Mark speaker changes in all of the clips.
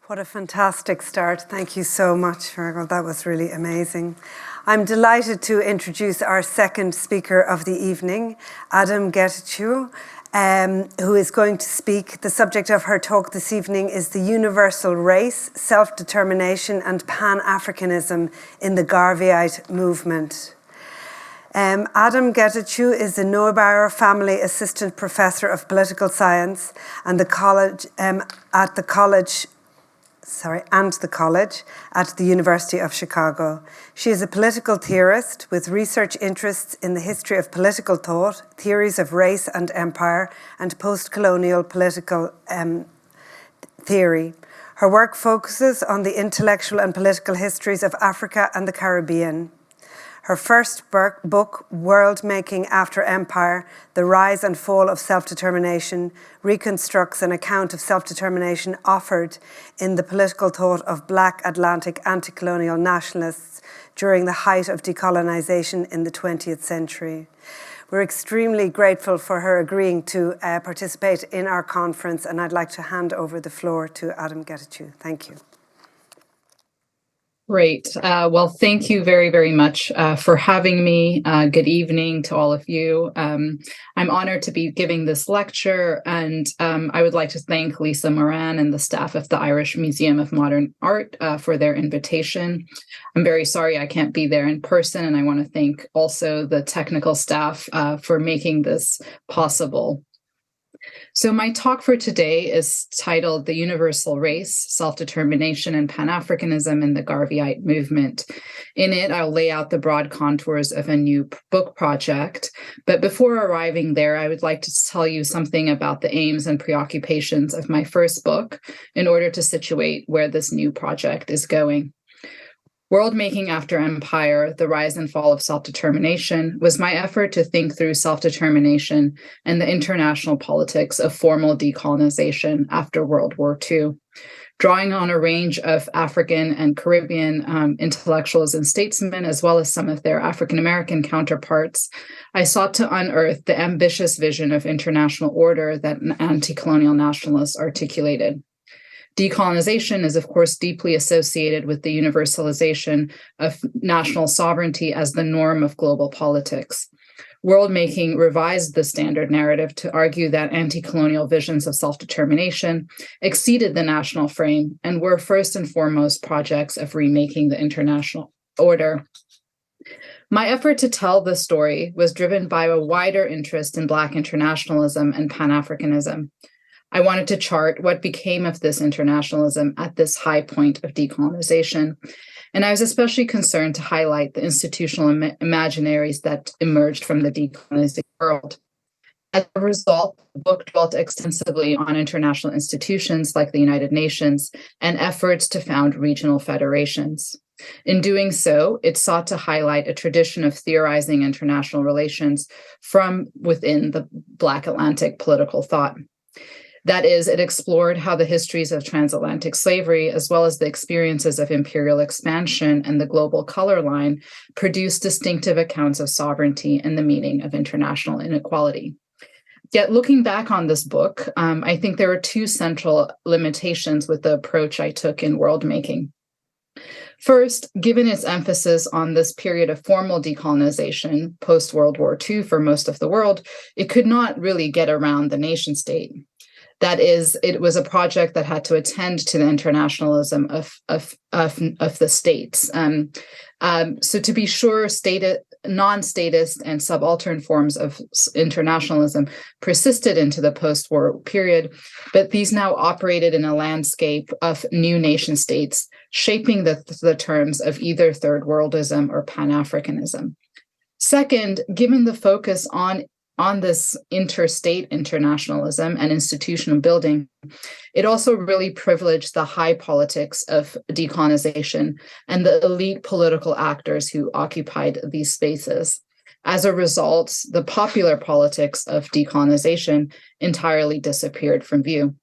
Speaker 1: What a fantastic start. Thank you so much, Virgo. That was really amazing. I'm delighted to introduce our second speaker of the evening, Adom Getachew, who is going to speak. The subject of her talk this evening is the universal race, self-determination, and Pan-Africanism in the Garveyite movement. Adom Getachew is the Neubauer Family Assistant Professor of Political Science and the college at the college at the University of Chicago. She is a political theorist with research interests in the history of political thought, theories of race and empire, and post-colonial political theory. Her work focuses on the intellectual and political histories of Africa and the Caribbean. Her first book, World Making After Empire, The Rise and Fall of Self-Determination, reconstructs an account of self-determination offered in the political thought of Black Atlantic anti-colonial nationalists during the height of decolonization in the 20th century. We're extremely grateful for her agreeing to participate in our conference, and I'd like to hand over the floor to Adom Getachew. Thank you.
Speaker 2: Great. Well, thank you very, very much for having me. Good evening to all of you. I'm honored to be giving this lecture, and I would like to thank Lisa Moran and the staff of the Irish Museum of Modern Art for their invitation. I'm very sorry I can't be there in person, and I want to thank also the technical staff for making this possible. So my talk for today is titled The Universal Race, Self-Determination and Pan-Africanism in the Garveyite Movement. In it, I'll lay out the broad contours of a new book project. But before arriving there, I would like to tell you something about the aims and preoccupations of my first book in order to situate where this new project is going. World Making After Empire, The Rise and Fall of Self-Determination was my effort to think through self-determination and the international politics of formal decolonization after World War II. Drawing on a range of African and Caribbean intellectuals and statesmen, as well as some of their African-American counterparts, I sought to unearth the ambitious vision of international order that anti-colonial nationalists articulated. Decolonization is, of course, deeply associated with the universalization of national sovereignty as the norm of global politics. World-making revised the standard narrative to argue that anti-colonial visions of self-determination exceeded the national frame and were first and foremost projects of remaking the international order. My effort to tell this story was driven by a wider interest in Black internationalism and Pan-Africanism. I wanted to chart what became of this internationalism at this high point of decolonization. And I was especially concerned to highlight the institutional imaginaries that emerged from the decolonizing world. As a result, the book dwelt extensively on international institutions like the United Nations and efforts to found regional federations. In doing so, it sought to highlight a tradition of theorizing international relations from within the Black Atlantic political thought. That is, it explored how the histories of transatlantic slavery, as well as the experiences of imperial expansion and the global color line, produced distinctive accounts of sovereignty and the meaning of international inequality. Yet looking back on this book, I think there were two central limitations with the approach I took in world making. First, given its emphasis on this period of formal decolonization, post-World War II for most of the world, it could not really get around the nation state. That is, it was a project that had to attend to the internationalism of the states. So to be sure, non-statist and subaltern forms of internationalism persisted into the post-war period, but these now operated in a landscape of new nation states, shaping the terms of either third worldism or Pan-Africanism. Second, given the focus on this interstate internationalism and institutional building, it also really privileged the high politics of decolonization and the elite political actors who occupied these spaces. As a result, the popular politics of decolonization entirely disappeared from view.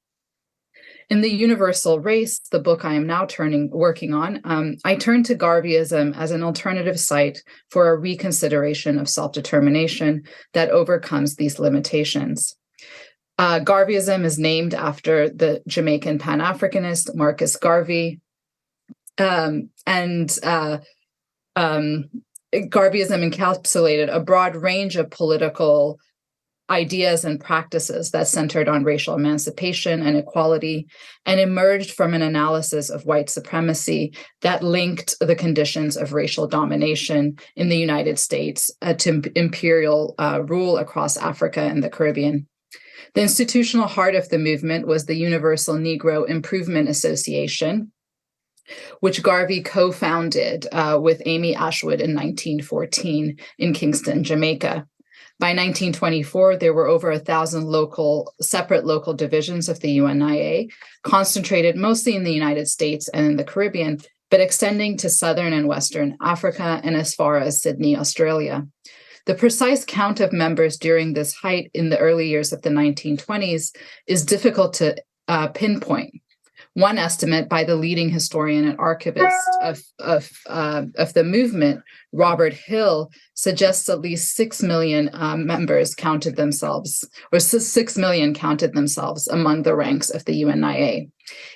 Speaker 2: In The Universal Race, the book I am now working on, I turn to Garveyism as an alternative site for a reconsideration of self-determination that overcomes these limitations. Garveyism is named after the Jamaican Pan-Africanist Marcus Garvey. Garveyism encapsulated a broad range of political ideas and practices that centered on racial emancipation and equality, and emerged from an analysis of white supremacy that linked the conditions of racial domination in the United States to imperial rule across Africa and the Caribbean. The institutional heart of the movement was the Universal Negro Improvement Association, which Garvey co-founded with Amy Ashwood in 1914 in Kingston, Jamaica. By 1924, there were over 1,000 separate local divisions of the UNIA, concentrated mostly in the United States and in the Caribbean, but extending to Southern and Western Africa and as far as Sydney, Australia. The precise count of members during this height in the early years of the 1920s is difficult to pinpoint. One estimate by the leading historian and archivist of the movement, Robert Hill, suggests at least 6 million members counted themselves, or 6 million counted themselves among the ranks of the UNIA.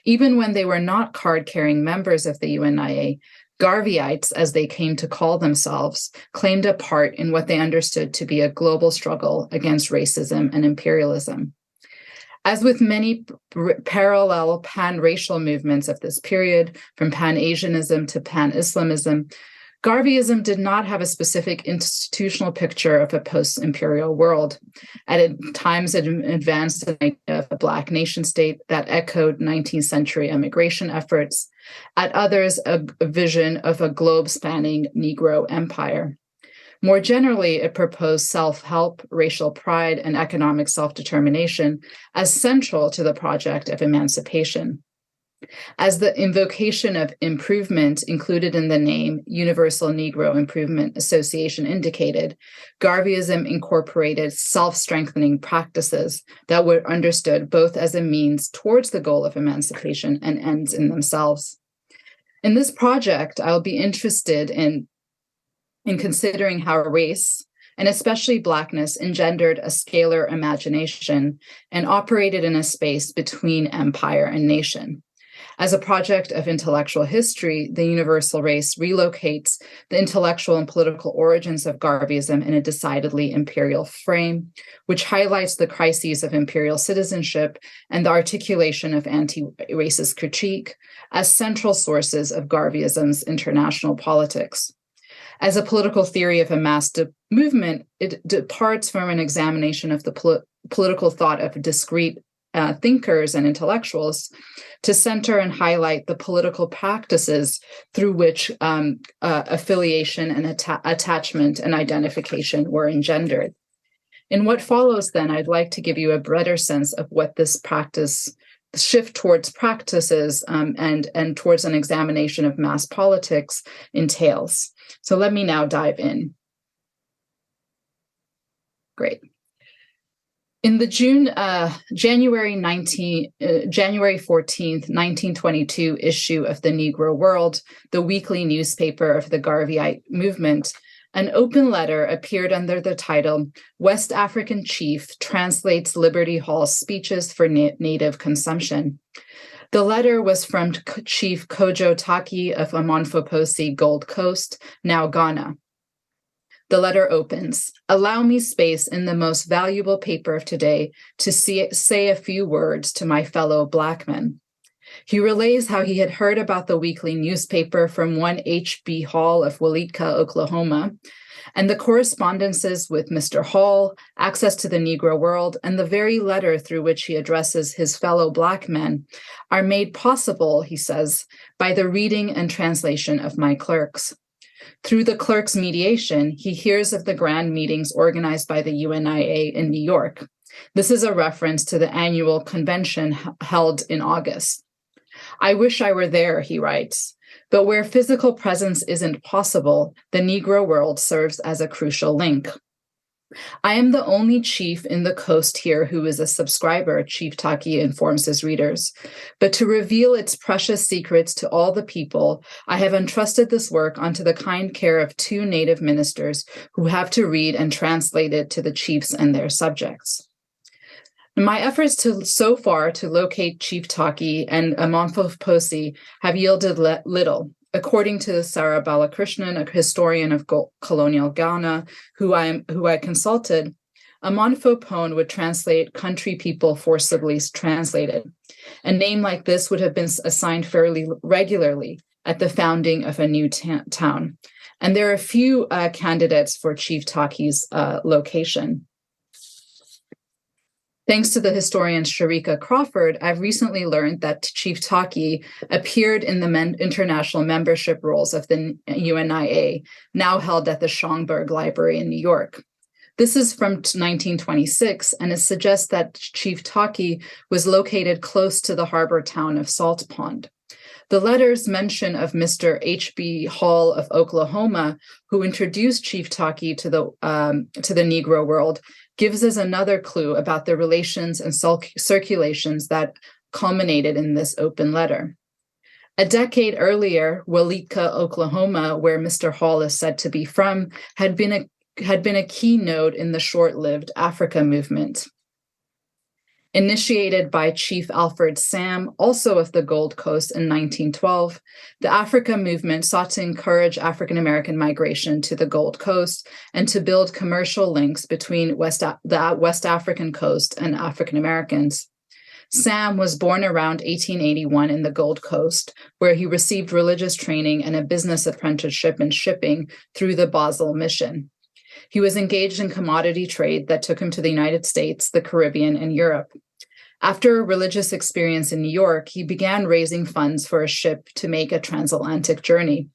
Speaker 2: Even when they were not card-carrying members of the UNIA, Garveyites, as they came to call themselves, claimed a part in what they understood to be a global struggle against racism and imperialism. As with many parallel pan-racial movements of this period, from Pan-Asianism to Pan-Islamism, Garveyism did not have a specific institutional picture of a post-imperial world. At times, it advanced an idea of a Black nation state that echoed 19th century immigration efforts. At others, a vision of a globe-spanning Negro empire. More generally, it proposed self-help, racial pride, and economic self-determination as central to the project of emancipation. As the invocation of improvement included in the name Universal Negro Improvement Association indicated, Garveyism incorporated self-strengthening practices that were understood both as a means towards the goal of emancipation and ends in themselves. In this project, I'll be interested in considering how race, and especially Blackness, engendered a scalar imagination and operated in a space between empire and nation. As a project of intellectual history, the universal race relocates the intellectual and political origins of Garveyism in a decidedly imperial frame, which highlights the crises of imperial citizenship and the articulation of anti-racist critique as central sources of Garveyism's international politics. As a political theory of a mass movement, it departs from an examination of the political thought of discrete thinkers and intellectuals to center and highlight the political practices through which affiliation and attachment and identification were engendered. In what follows, then, I'd like to give you a better sense of what this shift towards practices and towards an examination of mass politics entails. So let me now dive in. Great. In the January 14th, 1922 issue of the Negro World, the weekly newspaper of the Garveyite movement, an open letter appeared under the title, West African Chief Translates Liberty Hall's Speeches for Native Consumption. The letter was from Chief Kojo Taki of Amonfoposi, Gold Coast, now Ghana. The letter opens, allow me space in the most valuable paper of today to say a few words to my fellow Black men. He relays how he had heard about the weekly newspaper from one H.B. Hall of Waleetka, Oklahoma, and the correspondences with Mr. Hall, access to the Negro World, and the very letter through which he addresses his fellow Black men are made possible, he says, by the reading and translation of my clerks. Through the clerk's mediation, he hears of the grand meetings organized by the UNIA in New York. This is a reference to the annual convention held in August. I wish I were there, he writes, but where physical presence isn't possible, the Negro World serves as a crucial link. I am the only chief in the coast here who is a subscriber, Chief Taki informs his readers. But to reveal its precious secrets to all the people, I have entrusted this work onto the kind care of 2 native ministers who have to read and translate it to the chiefs and their subjects. My efforts so far to locate Chief Taki and Amonfoposi have yielded little. According to Sarah Balakrishnan, a historian of colonial Ghana, who I consulted, Amonfopone would translate country people forcibly translated. A name like this would have been assigned fairly regularly at the founding of a new town. And there are a few candidates for Chief Taki's location. Thanks to the historian Sharika Crawford, I've recently learned that Chief Taki appeared in the international membership rolls of the UNIA, now held at the Schomburg Library in New York. This is from 1926, and it suggests that Chief Taki was located close to the harbor town of Salt Pond. The letter's mention of Mr. H.B. Hall of Oklahoma, who introduced Chief Taki to the Negro World, gives us another clue about the relations and circulations that culminated in this open letter. A decade earlier, Waleetka, Oklahoma, where Mr. Hall is said to be from, had been a key node in the short-lived Africa movement. Initiated by Chief Alfred Sam, also of the Gold Coast in 1912, the Africa movement sought to encourage African-American migration to the Gold Coast and to build commercial links between the West African coast and African Americans. Sam was born around 1881 in the Gold Coast, where he received religious training and a business apprenticeship in shipping through the Basel Mission. He was engaged in commodity trade that took him to the United States, the Caribbean, and Europe. After a religious experience in New York, he began raising funds for a ship to make a transatlantic journey.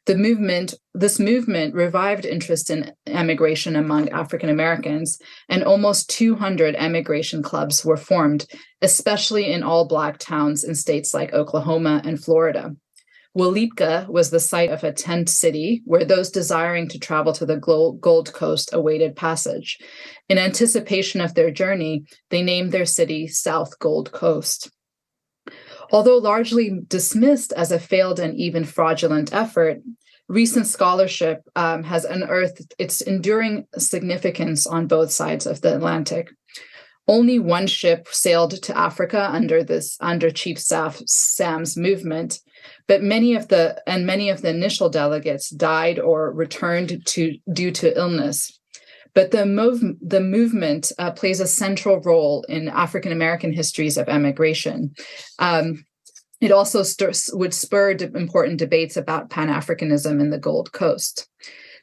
Speaker 2: This movement revived interest in emigration among African Americans, and almost 200 emigration clubs were formed, especially in all-Black towns in states like Oklahoma and Florida. Waleetka was the site of a tent city where those desiring to travel to the Gold Coast awaited passage. In anticipation of their journey, they named their city South Gold Coast. Although largely dismissed as a failed and even fraudulent effort, recent scholarship has unearthed its enduring significance on both sides of the Atlantic. Only one ship sailed to Africa under Chief Sam's movement, but many of the initial delegates died or returned due to illness. But the movement plays a central role in African American histories of emigration. It also would spur important debates about Pan-Africanism in the Gold Coast.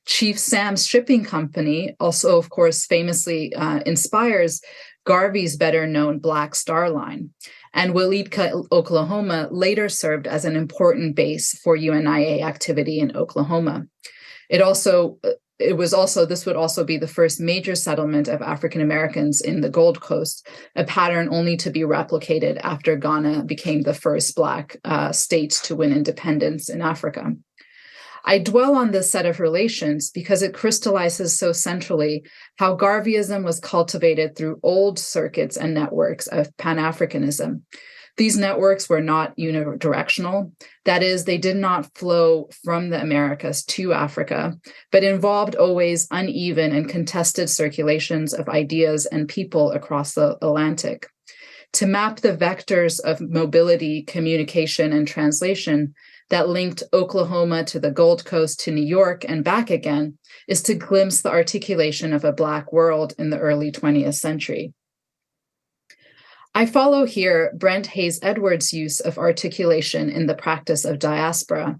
Speaker 2: Chief Sam's shipping company also, of course, famously inspires Garvey's better-known Black Star Line, and Waleetka, Oklahoma, later served as an important base for UNIA activity in Oklahoma. This would also be the first major settlement of African Americans in the Gold Coast, a pattern only to be replicated after Ghana became the first Black state to win independence in Africa. I dwell on this set of relations because it crystallizes so centrally how Garveyism was cultivated through old circuits and networks of Pan-Africanism. These networks were not unidirectional. That is, they did not flow from the Americas to Africa, but involved always uneven and contested circulations of ideas and people across the Atlantic. To map the vectors of mobility, communication, and translation that linked Oklahoma to the Gold Coast to New York and back again is to glimpse the articulation of a Black world in the early 20th century. I follow here Brent Hayes Edwards' use of articulation in the practice of diaspora.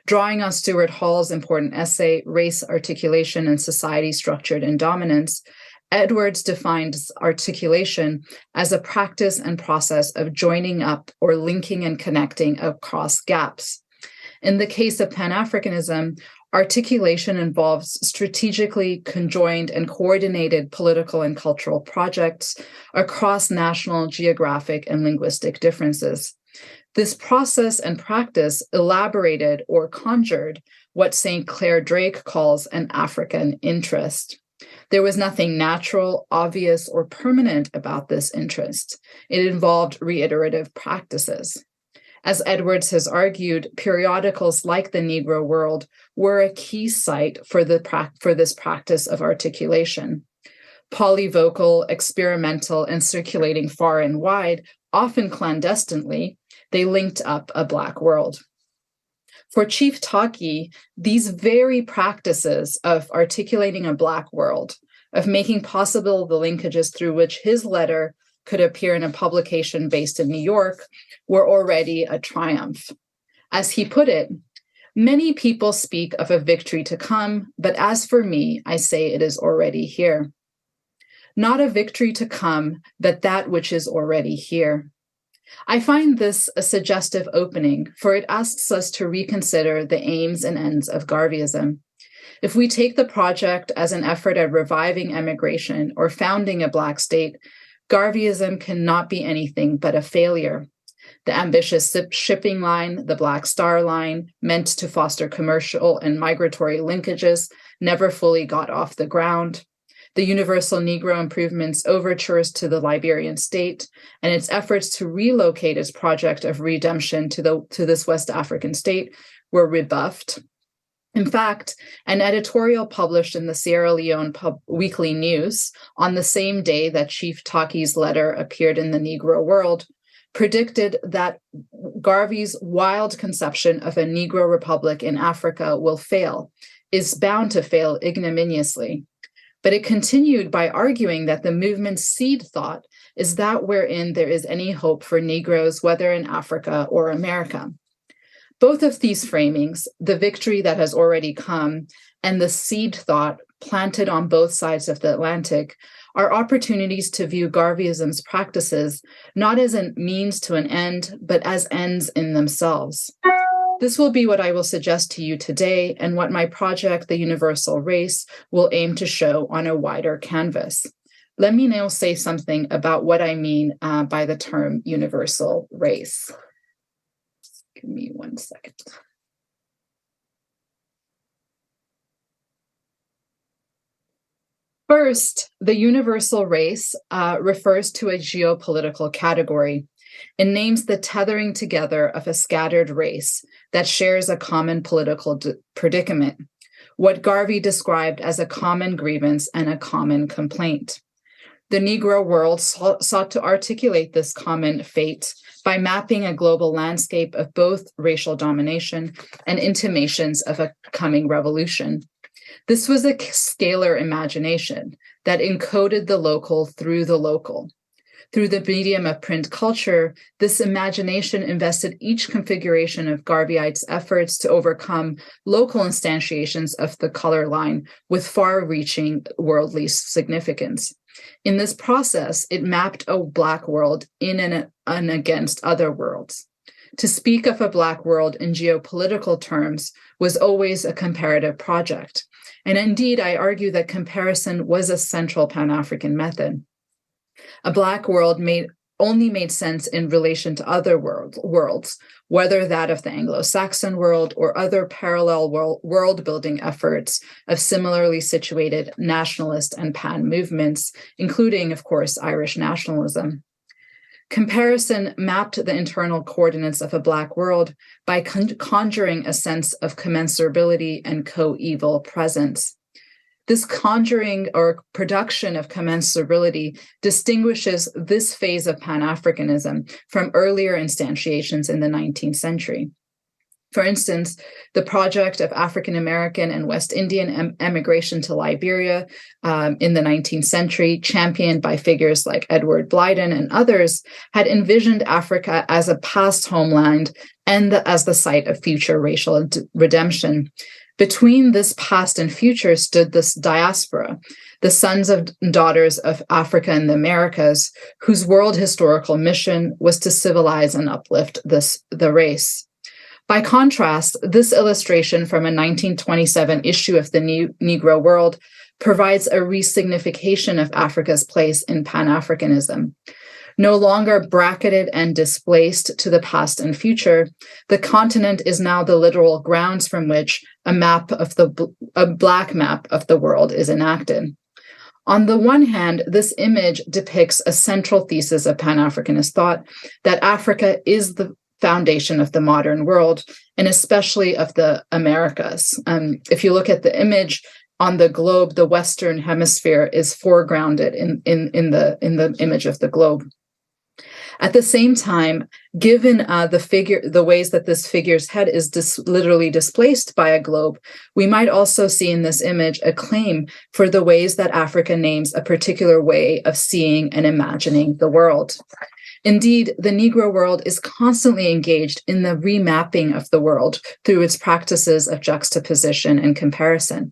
Speaker 2: Drawing on Stuart Hall's important essay, Race, Articulation, and Society Structured in Dominance, Edwards defines articulation as a practice and process of joining up or linking and connecting across gaps. In the case of Pan-Africanism, articulation involves strategically conjoined and coordinated political and cultural projects across national, geographic, and linguistic differences. This process and practice elaborated or conjured what St. Clair Drake calls an African interest. There was nothing natural, obvious, or permanent about this interest. It involved reiterative practices. As Edwards has argued, periodicals like the Negro World were a key site for this practice of articulation. Polyvocal, experimental, and circulating far and wide, often clandestinely, they linked up a Black world. For Chief Taki, these very practices of articulating a Black world, of making possible the linkages through which his letter could appear in a publication based in New York, were already a triumph. As he put it, many people speak of a victory to come, but as for me, I say it is already here. Not a victory to come, but that which is already here. I find this a suggestive opening, for it asks us to reconsider the aims and ends of Garveyism. If we take the project as an effort at reviving emigration or founding a Black state, Garveyism cannot be anything but a failure. The ambitious shipping line, the Black Star Line, meant to foster commercial and migratory linkages, never fully got off the ground. The Universal Negro Improvement's overtures to the Liberian state and its efforts to relocate its project of redemption to this West African state were rebuffed. In fact, an editorial published in the Sierra Leone Weekly News on the same day that Chief Taki's letter appeared in the Negro World predicted that Garvey's wild conception of a Negro republic in Africa will fail, is bound to fail ignominiously. But it continued by arguing that the movement's seed thought is that wherein there is any hope for Negroes, whether in Africa or America. Both of these framings, the victory that has already come and the seed thought planted on both sides of the Atlantic, are opportunities to view Garveyism's practices not as a means to an end, but as ends in themselves. This will be what I will suggest to you today and what my project, The Universal Race, will aim to show on a wider canvas. Let me now say something about what I mean by the term universal race. Give me 1 second. First, the universal race refers to a geopolitical category. It names the tethering together of a scattered race that shares a common political predicament, what Garvey described as a common grievance and a common complaint. The Negro world sought to articulate this common fate by mapping a global landscape of both racial domination and intimations of a coming revolution. This was a scalar imagination that encoded the local through the local. Through the medium of print culture, this imagination invested each configuration of Garveyite's efforts to overcome local instantiations of the color line with far-reaching worldly significance. In this process, it mapped a Black world in and against other worlds. To speak of a Black world in geopolitical terms was always a comparative project. And indeed, I argue that comparison was a central Pan-African method. A Black world only made sense in relation to other worlds, whether that of the Anglo-Saxon world or other parallel world-building efforts of similarly situated nationalist and pan movements, including, of course, Irish nationalism. Comparison mapped the internal coordinates of a Black world by conjuring a sense of commensurability and coeval presence. This conjuring or production of commensurability distinguishes this phase of Pan-Africanism from earlier instantiations in the 19th century. For instance, the project of African American and West Indian emigration to Liberia in the 19th century, championed by figures like Edward Blyden and others, had envisioned Africa as a past homeland and as the site of future racial redemption. Between this past and future stood this diaspora, the sons and daughters of Africa and the Americas, whose world historical mission was to civilize and uplift the race. By contrast, this illustration from a 1927 issue of the Negro World provides a resignification of Africa's place in Pan-Africanism. No longer bracketed and displaced to the past and future, the continent is now the literal grounds from which a Black map of the world is enacted. On the one hand, this image depicts a central thesis of Pan-Africanist thought that Africa is the foundation of the modern world, and especially of the Americas. If you look at the image, on the globe, the Western Hemisphere is foregrounded in the image of the globe. At the same time, given the ways that this figure's head is literally displaced by a globe, we might also see in this image a claim for the ways that Africa names a particular way of seeing and imagining the world. Indeed, the Negro world is constantly engaged in the remapping of the world through its practices of juxtaposition and comparison.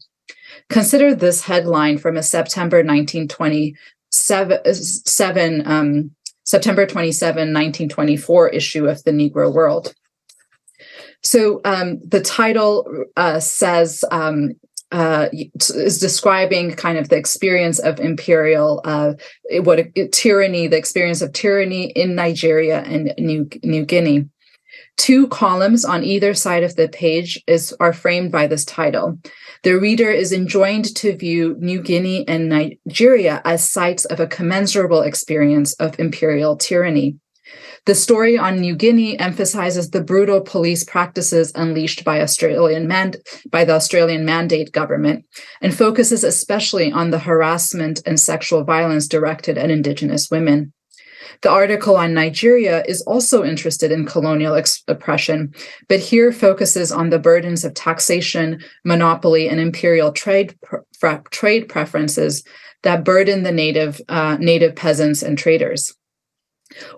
Speaker 2: Consider this headline from a September 1924 issue of the Negro World. So the title is describing kind of the experience of imperial tyranny, the experience of tyranny in Nigeria and New Guinea. Two columns on either side of the page are framed by this title. The reader is enjoined to view New Guinea and Nigeria as sites of a commensurable experience of imperial tyranny. The story on New Guinea emphasizes the brutal police practices unleashed by the Australian Mandate government and focuses especially on the harassment and sexual violence directed at Indigenous women. The article on Nigeria is also interested in colonial oppression, but here focuses on the burdens of taxation, monopoly, and imperial trade preferences that burden the native peasants and traders.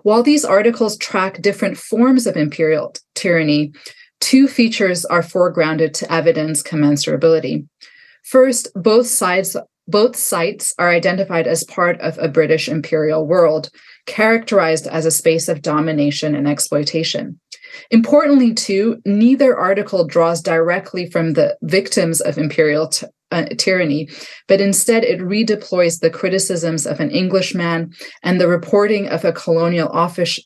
Speaker 2: While these articles track different forms of imperial tyranny, two features are foregrounded to evidence commensurability. First, both sites are identified as part of a British imperial world, characterized as a space of domination and exploitation. Importantly, too, neither article draws directly from the victims of imperial tyranny, but instead it redeploys the criticisms of an Englishman and the reporting of a colonial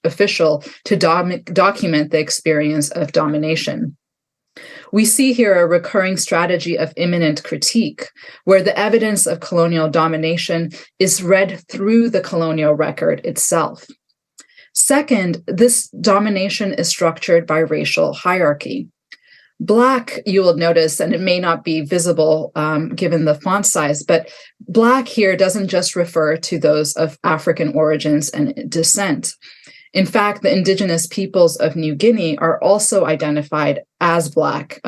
Speaker 2: official to document the experience of domination. We see here a recurring strategy of immanent critique, where the evidence of colonial domination is read through the colonial record itself. Second, this domination is structured by racial hierarchy. Black, you will notice, and it may not be visible given the font size, but Black here doesn't just refer to those of African origins and descent. In fact, the indigenous peoples of New Guinea are also identified as Black.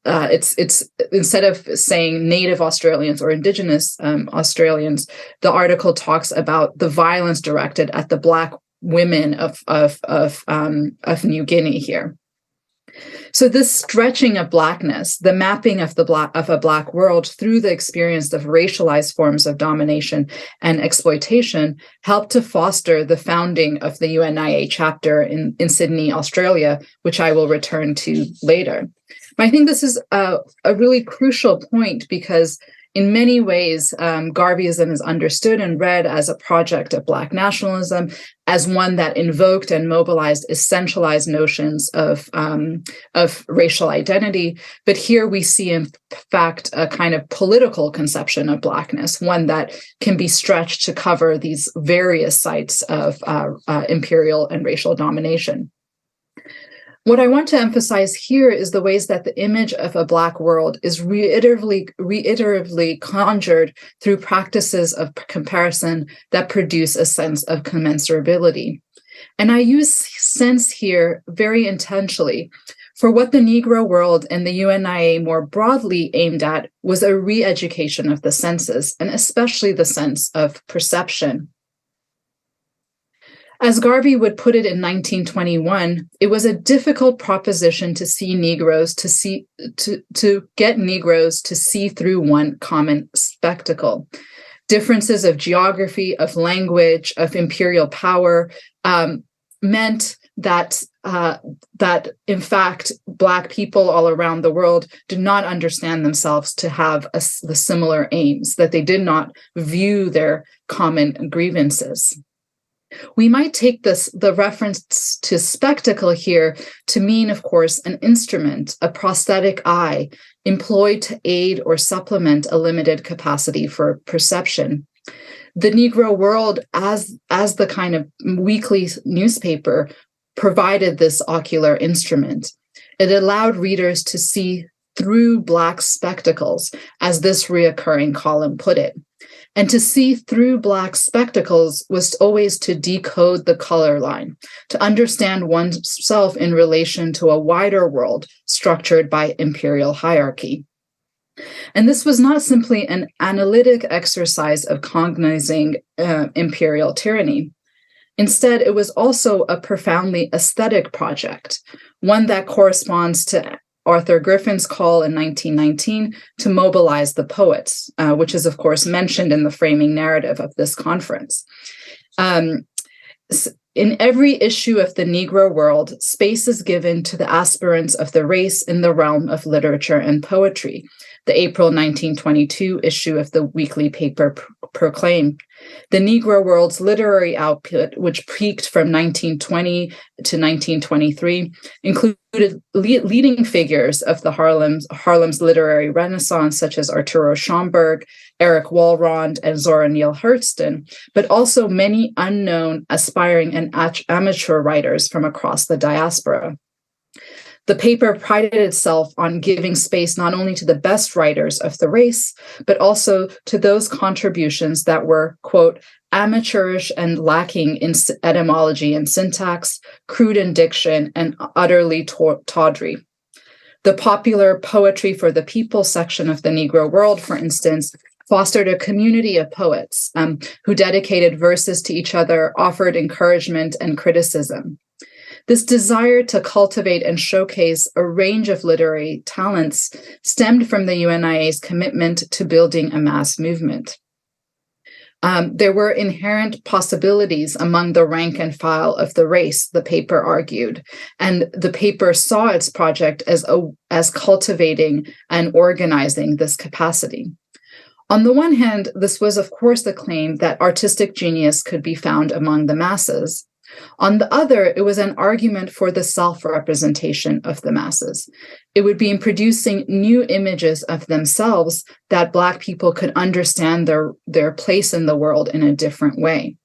Speaker 2: It's instead of saying Native Australians or Indigenous Australians, the article talks about the violence directed at the Black women of New Guinea here. So this stretching of Blackness, the mapping of a Black world through the experience of racialized forms of domination and exploitation, helped to foster the founding of the UNIA chapter in Sydney, Australia, which I will return to later. But I think this is a really crucial point because in many ways, Garveyism is understood and read as a project of Black nationalism, as one that invoked and mobilized essentialized notions of racial identity. But here we see, in fact, a kind of political conception of Blackness, one that can be stretched to cover these various sites of imperial and racial domination. What I want to emphasize here is the ways that the image of a Black world is reiteratively conjured through practices of comparison that produce a sense of commensurability. And I use sense here very intentionally, for what the Negro world and the UNIA more broadly aimed at was a re-education of the senses, and especially the sense of perception. As Garvey would put it in 1921, it was a difficult proposition to get Negroes to see through one common spectacle. Differences of geography, of language, of imperial power meant that in fact, Black people all around the world did not understand themselves to have the similar aims, that they did not view their common grievances. We might take the reference to spectacle here to mean, of course, an instrument, a prosthetic eye, employed to aid or supplement a limited capacity for perception. The Negro World, as the kind of weekly newspaper, provided this ocular instrument. It allowed readers to see through Black spectacles, as this reoccurring column put it. And to see through Black spectacles was always to decode the color line, to understand oneself in relation to a wider world structured by imperial hierarchy. And this was not simply an analytic exercise of cognizing imperial tyranny. Instead, it was also a profoundly aesthetic project, one that corresponds to Arthur Griffin's call in 1919 to mobilize the poets, which is, of course, mentioned in the framing narrative of this conference. In every issue of the Negro World, space is given to the aspirants of the race in the realm of literature and poetry. The April 1922 issue of the weekly paper proclaimed. The Negro World's literary output, which peaked from 1920 to 1923, included leading figures of the Harlem's literary renaissance, such as Arturo Schomburg, Eric Walrond, and Zora Neale Hurston, but also many unknown, aspiring, and amateur writers from across the diaspora. The paper prided itself on giving space not only to the best writers of the race, but also to those contributions that were, quote, amateurish and lacking in etymology and syntax, crude in diction, and utterly tawdry. The popular Poetry for the People section of the Negro World, for instance, fostered a community of poets who dedicated verses to each other, offered encouragement and criticism. This desire to cultivate and showcase a range of literary talents stemmed from the UNIA's commitment to building a mass movement. There were inherent possibilities among the rank and file of the race, the paper argued, and the paper saw its project as cultivating and organizing this capacity. On the one hand, this was, of course, the claim that artistic genius could be found among the masses. On the other, it was an argument for the self-representation of the masses. It would be in producing new images of themselves that Black people could understand their place in the world in a different way.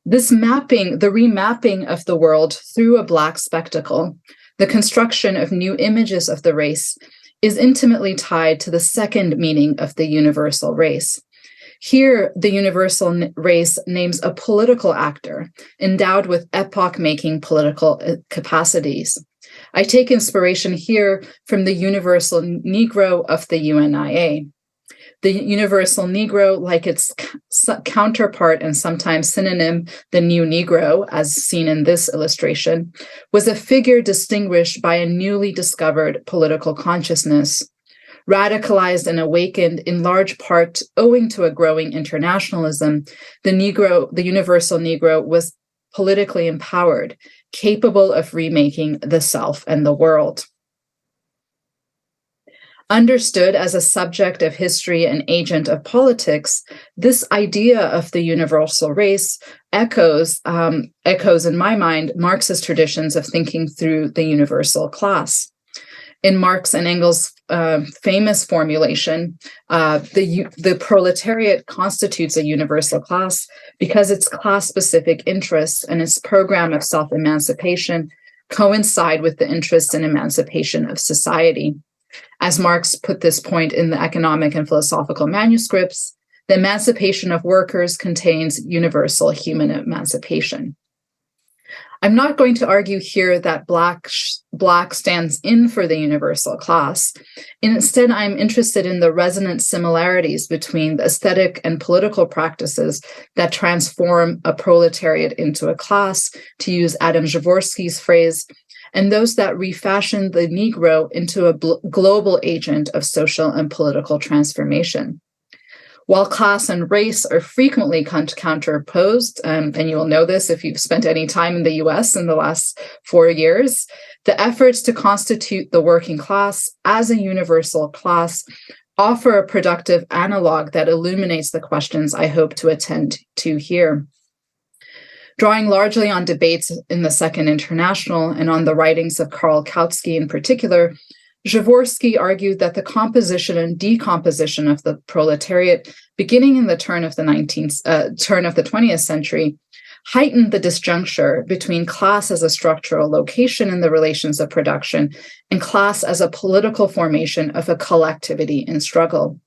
Speaker 2: This mapping, the remapping of the world through a Black spectacle, the construction of new images of the race, is intimately tied to the second meaning of the universal race. Here, the universal race names a political actor endowed with epoch-making political capacities. I take inspiration here from the universal Negro of the UNIA. The universal Negro, like its counterpart and sometimes synonym, the new Negro, as seen in this illustration, was a figure distinguished by a newly discovered political consciousness. Radicalized and awakened in large part owing to a growing internationalism, the universal Negro was politically empowered, capable of remaking the self and the world. Understood as a subject of history and agent of politics, this idea of the universal race echoes in my mind Marxist traditions of thinking through the universal class. In Marx and Engels' famous formulation, the proletariat constitutes a universal class because its class-specific interests and its program of self-emancipation coincide with the interests and emancipation of society. As Marx put this point in the economic and philosophical manuscripts, the emancipation of workers contains universal human emancipation. I'm not going to argue here that Black stands in for the universal class. Instead, I'm interested in the resonant similarities between the aesthetic and political practices that transform a proletariat into a class, to use Adam Jaworski's phrase, and those that refashion the Negro into a global agent of social and political transformation. While class and race are frequently counterposed, and you will know this if you've spent any time in the US in the last 4 years, the efforts to constitute the working class as a universal class offer a productive analog that illuminates the questions I hope to attend to here. Drawing largely on debates in the Second International and on the writings of Karl Kautsky in particular, Jaworski argued that the composition and decomposition of the proletariat, beginning in the turn of the 20th century, heightened the disjuncture between class as a structural location in the relations of production and class as a political formation of a collectivity in struggle.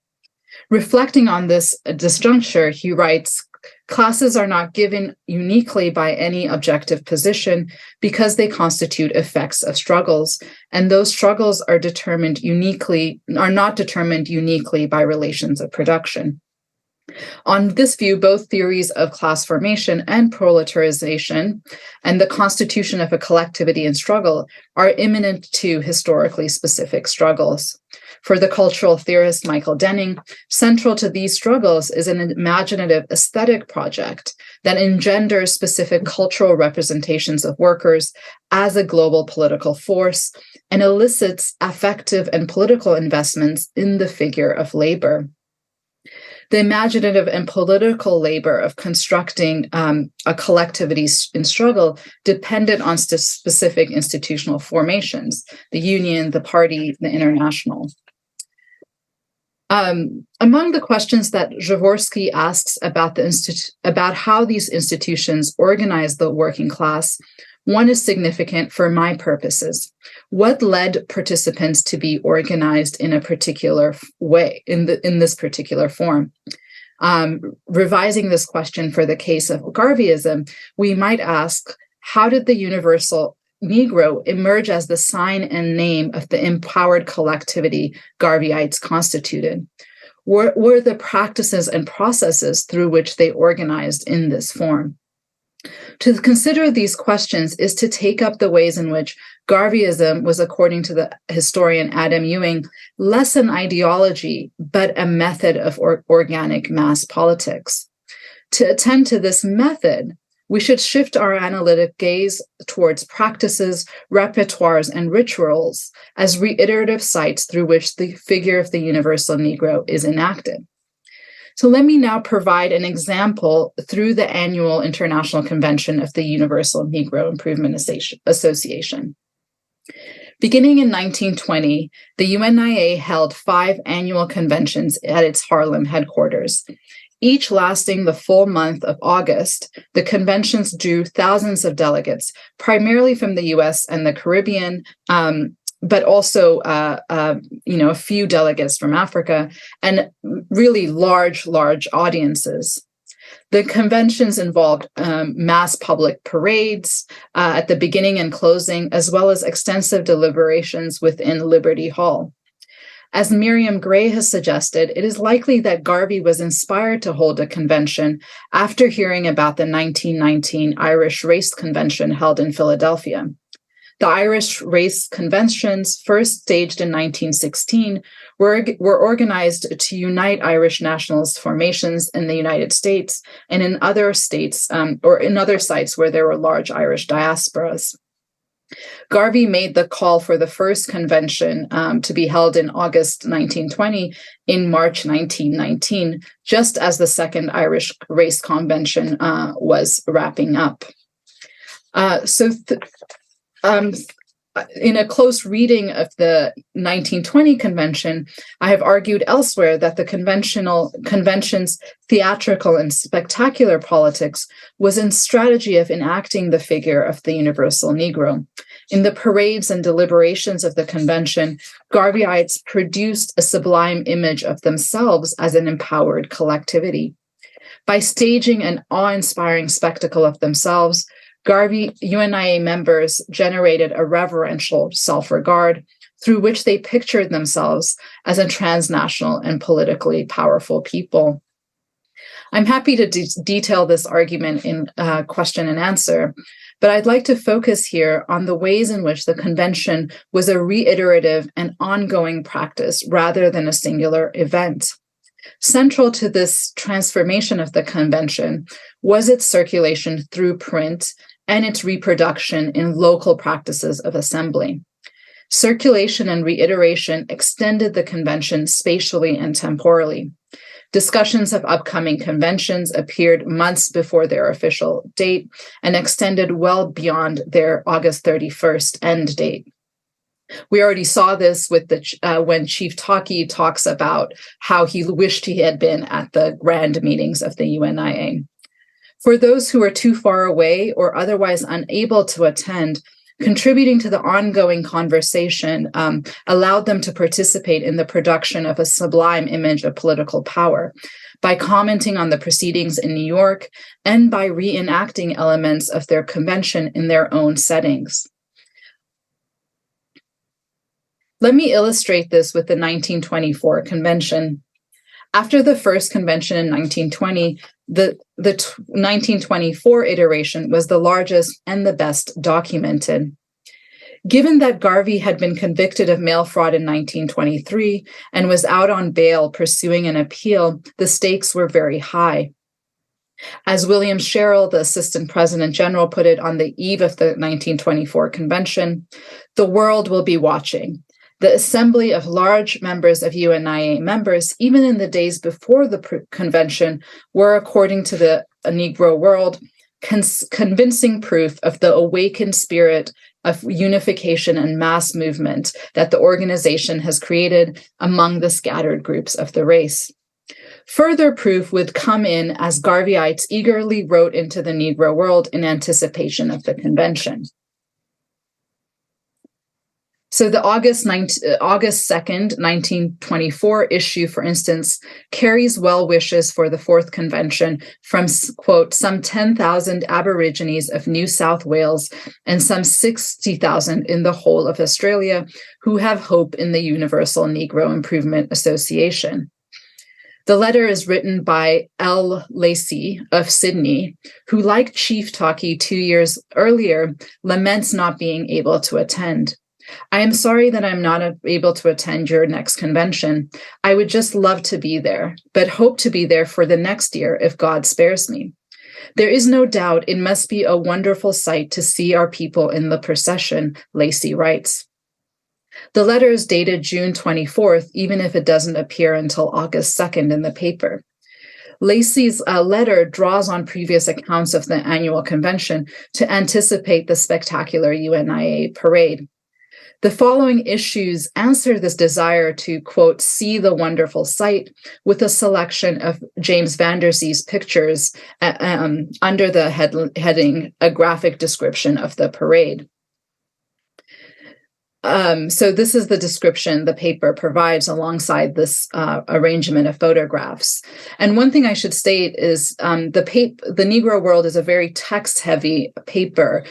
Speaker 2: Reflecting on this disjuncture, he writes, classes are not given uniquely by any objective position because they constitute effects of struggles, and those struggles are not determined uniquely by relations of production. On this view, both theories of class formation and proletarization and the constitution of a collectivity in struggle are imminent to historically specific struggles. For the cultural theorist Michael Denning, central to these struggles is an imaginative aesthetic project that engenders specific cultural representations of workers as a global political force and elicits affective and political investments in the figure of labor. The imaginative and political labor of constructing a collectivity in struggle depended on specific institutional formations, the union, the party, the international. Among the questions that Jaworski asks about how these institutions organize the working class, one is significant for my purposes. What led participants to be organized in a particular way, in this particular form? Revising this question for the case of Garveyism, we might ask, how did the universal Negro emerge as the sign and name of the empowered collectivity Garveyites constituted? Were the practices and processes through which they organized in this form? To consider these questions is to take up the ways in which Garveyism was, according to the historian Adam Ewing, less an ideology, but a method of organic mass politics. To attend to this method, we should shift our analytic gaze towards practices, repertoires, and rituals as reiterative sites through which the figure of the universal Negro is enacted. So let me now provide an example through the annual International Convention of the Universal Negro Improvement Association. Beginning in 1920, the UNIA held 5 annual conventions at its Harlem headquarters. Each lasting the full month of August, the conventions drew thousands of delegates, primarily from the US and the Caribbean, but also a few delegates from Africa, and really large audiences. The conventions involved mass public parades at the beginning and closing, as well as extensive deliberations within Liberty Hall. As Miriam Gray has suggested, it is likely that Garvey was inspired to hold a convention after hearing about the 1919 Irish Race Convention held in Philadelphia. The Irish Race Conventions, first staged in 1916, were organized to unite Irish nationalist formations in the United States and in other states or in other sites where there were large Irish diasporas. Garvey made the call for the first convention to be held in August 1920 in March 1919, just as the Second Irish Race Convention was wrapping up. In a close reading of the 1920 convention, I have argued elsewhere that the convention's theatrical and spectacular politics was in strategy of enacting the figure of the universal Negro. In the parades and deliberations of the convention, Garveyites produced a sublime image of themselves as an empowered collectivity. By staging an awe-inspiring spectacle of themselves, Garvey UNIA members generated a reverential self-regard through which they pictured themselves as a transnational and politically powerful people. I'm happy to detail this argument in question and answer, but I'd like to focus here on the ways in which the convention was a reiterative and ongoing practice rather than a singular event. Central to this transformation of the convention was its circulation through print and its reproduction in local practices of assembly. Circulation and reiteration extended the convention spatially and temporally. Discussions of upcoming conventions appeared months before their official date and extended well beyond their August 31st end date. We already saw this with when Chief Taki talks about how he wished he had been at the grand meetings of the UNIA. For those who are too far away or otherwise unable to attend, contributing to the ongoing conversation allowed them to participate in the production of a sublime image of political power by commenting on the proceedings in New York and by reenacting elements of their convention in their own settings. Let me illustrate this with the 1924 convention. After the first convention in 1920, the 1924 iteration was the largest and the best documented. Given that Garvey had been convicted of mail fraud in 1923 and was out on bail pursuing an appeal, the stakes were very high. As William Sherrill, the Assistant President General, put it on the eve of the 1924 convention, the world will be watching. The assembly of large members of UNIA members, even in the days before the convention, were, according to the Negro World, convincing proof of the awakened spirit of unification and mass movement that the organization has created among the scattered groups of the race. Further proof would come in as Garveyites eagerly wrote into the Negro World in anticipation of the convention. So the August 2nd, 1924 issue, for instance, carries well wishes for the fourth convention from, quote, some 10,000 Aborigines of New South Wales and some 60,000 in the whole of Australia who have hope in the Universal Negro Improvement Association. The letter is written by L Lacey of Sydney, who, like Chief Talkie 2 years earlier, laments not being able to attend. I am sorry that I'm not able to attend your next convention. I would just love to be there, but hope to be there for the next year if God spares me. There is no doubt it must be a wonderful sight to see our people in the procession, Lacey writes. The letter is dated June 24th, even if it doesn't appear until August 2nd in the paper. Lacey's letter draws on previous accounts of the annual convention to anticipate the spectacular UNIA parade. The following issues answer this desire to, quote, see the wonderful sight with a selection of James Vanderzee's pictures under the heading, A Graphic Description of the Parade. So this is the description the paper provides alongside this arrangement of photographs. And one thing I should state is the Negro World is a very text-heavy paper.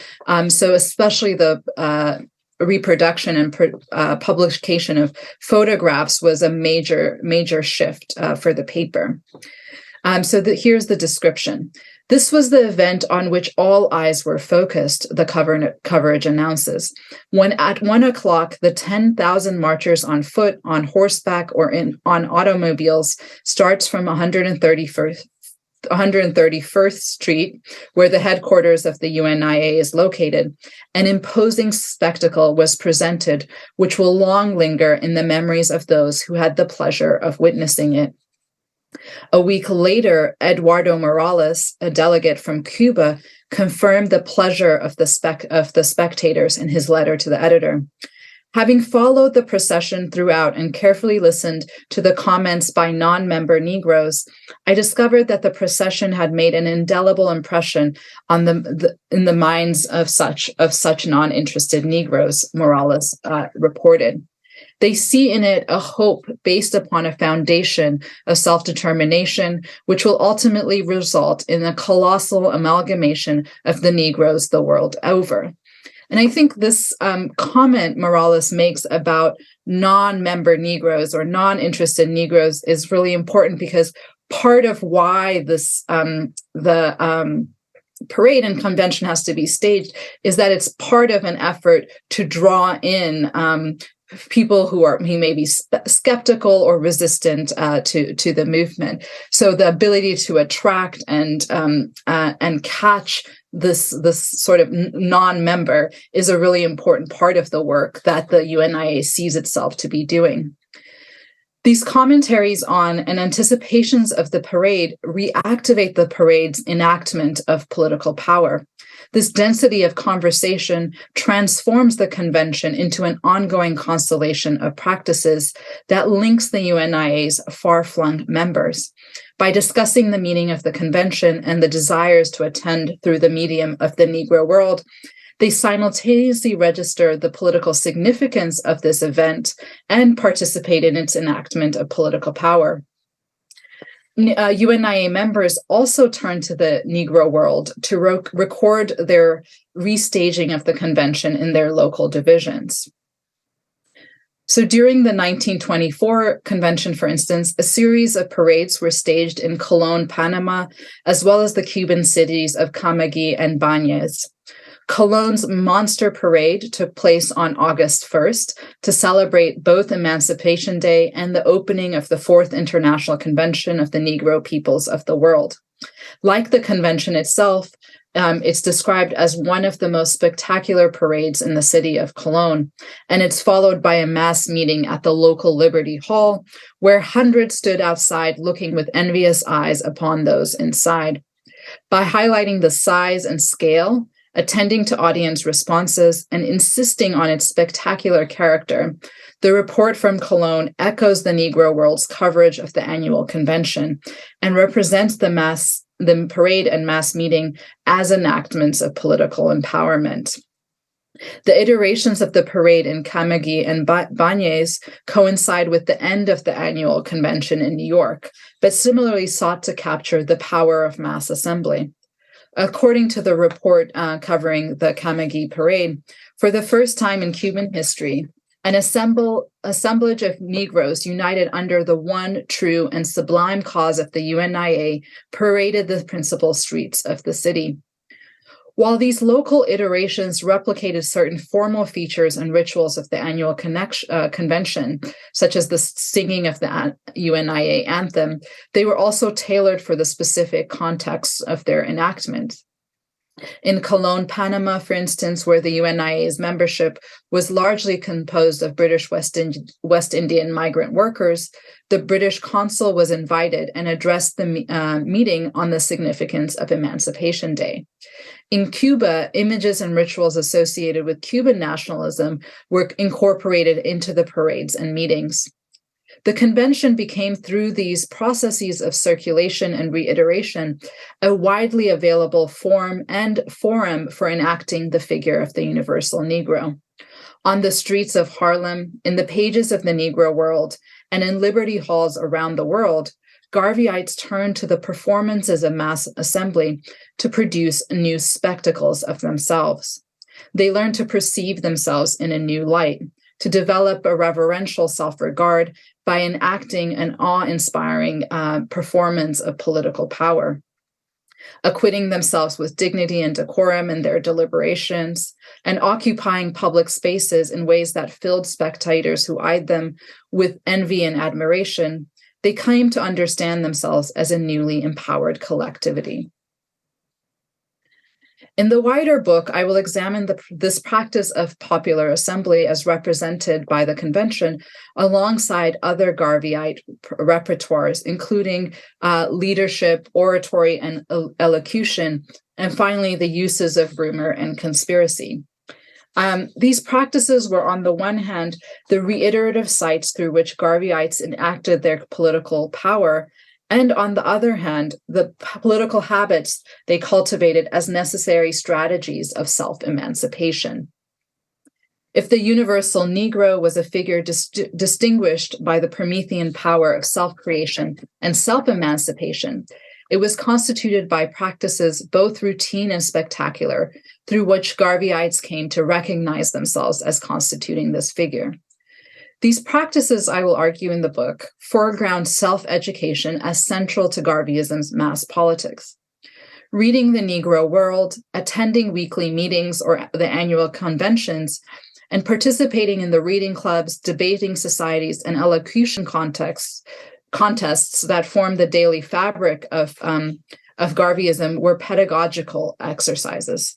Speaker 2: So especially the reproduction and publication of photographs was a major shift for the paper. Here's the description. This was the event on which all eyes were focused, the coverage announces. When at 1 o'clock, the 10,000 marchers on foot, on horseback, or on automobiles starts from 131st Street, where the headquarters of the UNIA is located, an imposing spectacle was presented, which will long linger in the memories of those who had the pleasure of witnessing it. A week later, Eduardo Morales, a delegate from Cuba, confirmed the pleasure of the spectators in his letter to the editor. Having followed the procession throughout and carefully listened to the comments by non-member Negroes, I discovered that the procession had made an indelible impression on in the minds of such non-interested Negroes, Morales reported. They see in it a hope based upon a foundation of self-determination, which will ultimately result in a colossal amalgamation of the Negroes the world over. And I think this comment Morales makes about non-member Negroes or non-interested Negroes is really important because part of why this the parade and convention has to be staged is that it's part of an effort to draw in people who may be skeptical or resistant to the movement. So the ability to attract and catch this sort of non-member is a really important part of the work that the UNIA sees itself to be doing. These commentaries on and anticipations of the parade reactivate the parade's enactment of political power. This density of conversation transforms the convention into an ongoing constellation of practices that links the UNIA's far-flung members. by discussing the meaning of the convention and the desires to attend through the medium of the Negro World, they simultaneously register the political significance of this event and participate in its enactment of political power. UNIA members also turned to the Negro World to record their restaging of the convention in their local divisions. So during the 1924 convention, for instance, a series of parades were staged in Cologne, Panama, as well as the Cuban cities of Camagüey and Bañez. Cologne's Monster Parade took place on August 1st to celebrate both Emancipation Day and the opening of the Fourth International Convention of the Negro Peoples of the World. Like the convention itself, it's described as one of the most spectacular parades in the city of Cologne, and it's followed by a mass meeting at the local Liberty Hall, where hundreds stood outside looking with envious eyes upon those inside. By highlighting the size and scale, attending to audience responses, and insisting on its spectacular character, the report from Cologne echoes the Negro World's coverage of the annual convention and represents the parade and mass meeting as enactments of political empowerment. The iterations of the parade in Camagüey and Bañez coincide with the end of the annual convention in New York, but similarly sought to capture the power of mass assembly. According to the report covering the Camagüey parade, for the first time in Cuban history, an assemblage of Negroes united under the one true and sublime cause of the UNIA paraded the principal streets of the city. While these local iterations replicated certain formal features and rituals of the annual convention, such as the singing of the UNIA anthem, they were also tailored for the specific context of their enactment. In Cologne, Panama, for instance, where the UNIA's membership was largely composed of British West Indian migrant workers, the British consul was invited and addressed the meeting on the significance of Emancipation Day. In Cuba, images and rituals associated with Cuban nationalism were incorporated into the parades and meetings. The convention became, through these processes of circulation and reiteration, a widely available form and forum for enacting the figure of the universal Negro. On the streets of Harlem, in the pages of the Negro World, and in Liberty Halls around the world, Garveyites turned to the performances of mass assembly to produce new spectacles of themselves. They learned to perceive themselves in a new light, to develop a reverential self-regard by enacting an awe-inspiring performance of political power, acquitting themselves with dignity and decorum in their deliberations, and occupying public spaces in ways that filled spectators who eyed them with envy and admiration. They claim to understand themselves as a newly empowered collectivity. In the wider book, I will examine this practice of popular assembly as represented by the convention alongside other Garveyite repertoires, including leadership, oratory, and elocution, and finally, the uses of rumor and conspiracy. These practices were, on the one hand, the reiterative sites through which Garveyites enacted their political power, and on the other hand, the political habits they cultivated as necessary strategies of self-emancipation. If the universal Negro was a figure distinguished by the Promethean power of self-creation and self-emancipation, it was constituted by practices both routine and spectacular, through which Garveyites came to recognize themselves as constituting this figure. These practices, I will argue in the book, foreground self-education as central to Garveyism's mass politics. Reading the Negro World, attending weekly meetings or the annual conventions, and participating in the reading clubs, debating societies, and elocution contests that form the daily fabric of Garveyism were pedagogical exercises.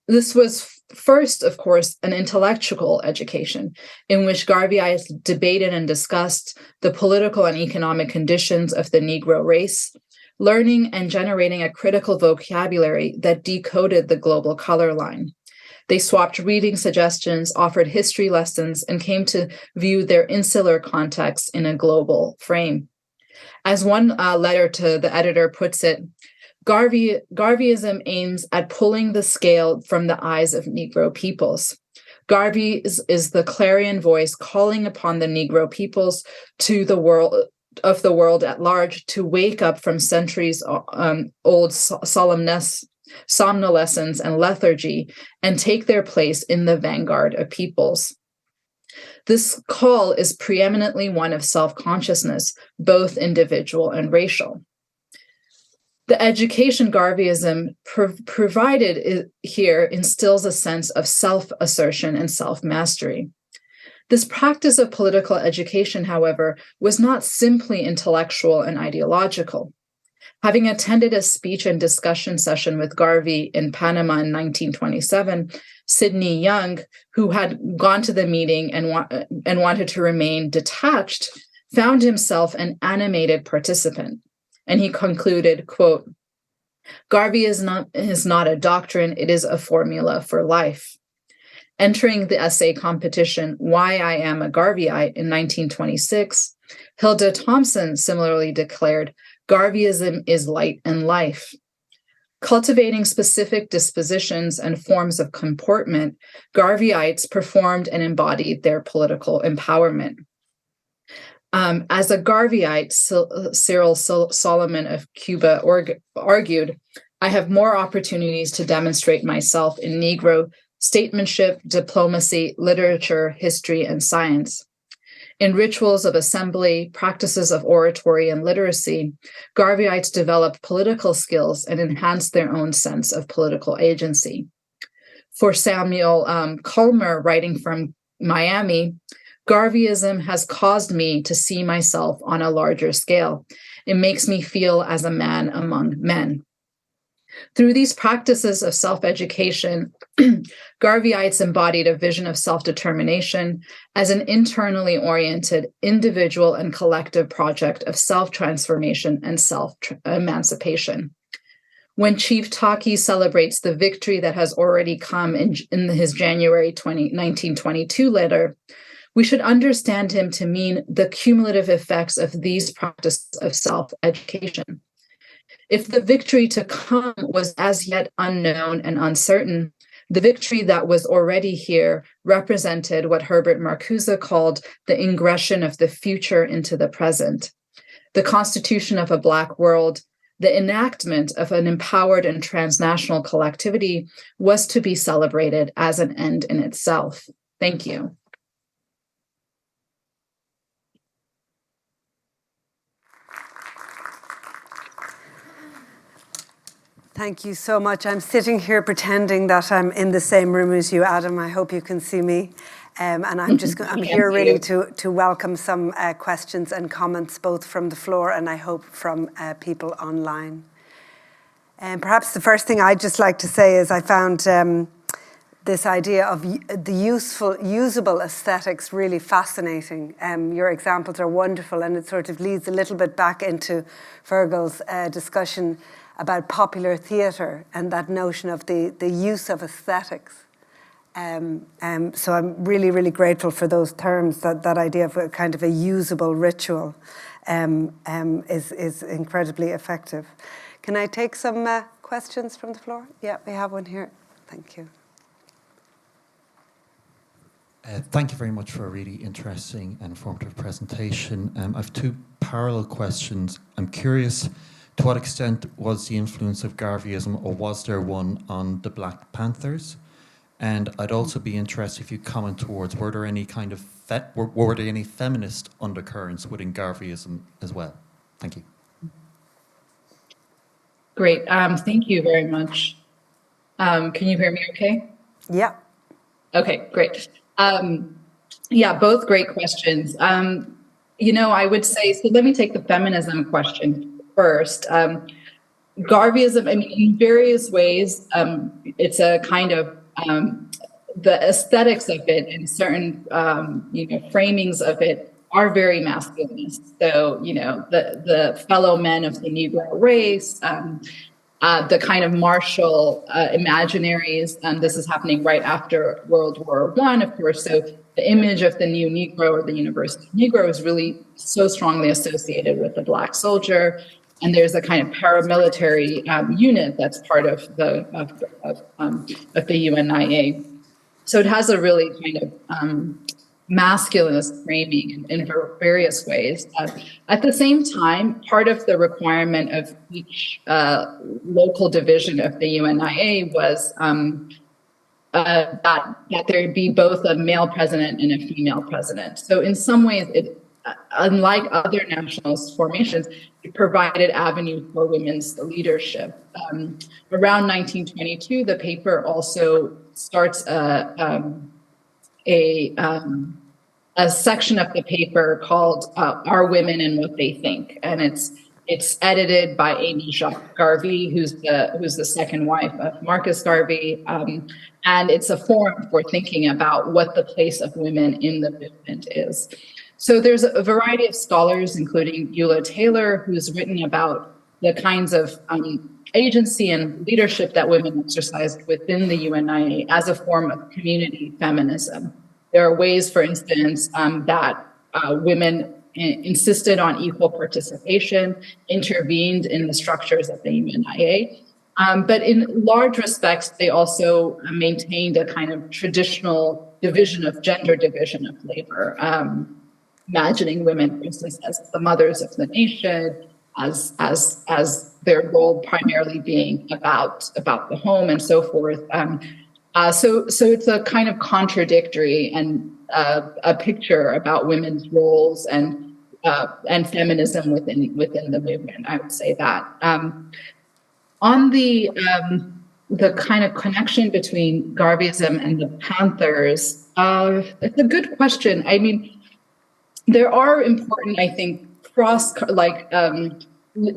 Speaker 2: This was first, of course, an intellectual education in which Garveyites debated and discussed the political and economic conditions of the Negro race, learning and generating a critical vocabulary that decoded the global color line. They swapped reading suggestions, offered history lessons, and came to view their insular context in a global frame. As one letter to the editor puts it, Garveyism aims at pulling the scale from the eyes of Negro peoples. Garvey is the clarion voice calling upon the Negro peoples to the world at large to wake up from centuries old somnolescence and lethargy and take their place in the vanguard of peoples. This call is preeminently one of self-consciousness, both individual and racial. The education Garveyism provided here instills a sense of self-assertion and self-mastery. This practice of political education, however, was not simply intellectual and ideological. Having attended a speech and discussion session with Garvey in Panama in 1927, Sidney Young, who had gone to the meeting and wanted to remain detached, found himself an animated participant. And he concluded, quote, "Garvey is not a doctrine, it is a formula for life." Entering the essay competition, Why I Am a Garveyite, in 1926, Hilda Thompson similarly declared, "Garveyism is light and life." Cultivating specific dispositions and forms of comportment, Garveyites performed and embodied their political empowerment. As a Garveyite, Cyril Solomon of Cuba argued, "I have more opportunities to demonstrate myself in Negro statesmanship, diplomacy, literature, history, and science. In rituals of assembly, practices of oratory and literacy, Garveyites develop political skills and enhance their own sense of political agency." For Samuel Culmer, writing from Miami, "Garveyism has caused me to see myself on a larger scale. It makes me feel as a man among men." Through these practices of self-education, Garveyites embodied a vision of self-determination as an internally oriented individual and collective project of self-transformation and self-emancipation. When Chief Taki celebrates the victory that has already come in his January 1922 letter, we should understand him to mean the cumulative effects of these practices of self-education. If the victory to come was as yet unknown and uncertain, the victory that was already here represented what Herbert Marcuse called the ingression of the future into the present, the constitution of a Black world. The enactment of an empowered and transnational collectivity was to be celebrated as an end in itself. Thank you.
Speaker 1: Thank you so much. I'm sitting here pretending that I'm in the same room as you, Adam. I hope you can see me. And I'm here really to welcome some questions and comments, both from the floor and I hope from people online. And perhaps the first thing I'd just like to say is I found this idea of the usable aesthetics really fascinating. Your examples are wonderful, and it sort of leads a little bit back into Fergal's discussion about popular theatre and that notion of the use of aesthetics. So I'm really, really grateful for those terms. That idea of a kind of a usable ritual is incredibly effective. Can I take some questions from the floor? Yeah, we have one here. Thank you.
Speaker 3: Thank you very much for a really interesting and informative presentation. I have two parallel questions. I'm curious, to what extent was the influence of Garveyism, or was there one, on the Black Panthers? And I'd also be interested if you comment towards, were there any kind of were there any feminist undercurrents within Garveyism as well? Thank you.
Speaker 2: Great. Thank you very much. Can you hear me okay?
Speaker 1: Yeah.
Speaker 2: Okay, great. Yeah, both great questions. I would say, so let me take the feminism question first. Garveyism, in various ways, it's a kind of the aesthetics of it and certain framings of it are very masculinist. So the fellow men of the Negro race, the kind of martial imaginaries, and this is happening right after World War I, of course. So the image of the new Negro or the University Negro is really so strongly associated with the Black soldier. And there's a kind of paramilitary unit that's part of the UNIA. So it has a really kind of masculinist framing in various ways. At the same time, part of the requirement of each local division of the UNIA was that there be both a male president and a female president. So in some ways, it, unlike other nationalist formations, it provided avenues for women's leadership. Around 1922, the paper also starts a section of the paper called "Are Women and What They Think," and it's edited by Amy Jacques Garvey, who's the second wife of Marcus Garvey, and it's a forum for thinking about what the place of women in the movement is. So there's a variety of scholars, including Eula Taylor, who's written about the kinds of agency and leadership that women exercised within the UNIA as a form of community feminism. There are ways, for instance, that women insisted on equal participation, intervened in the structures of the UNIA. But in large respects, they also maintained a kind of traditional gender division of labor, imagining women, for instance, as the mothers of the nation, as their role primarily being about the home and so forth. So it's a kind of contradictory and a picture about women's roles and feminism within the movement. I would say that. On the kind of connection between Garveyism and the Panthers, it's a good question. I mean, there are important, I think,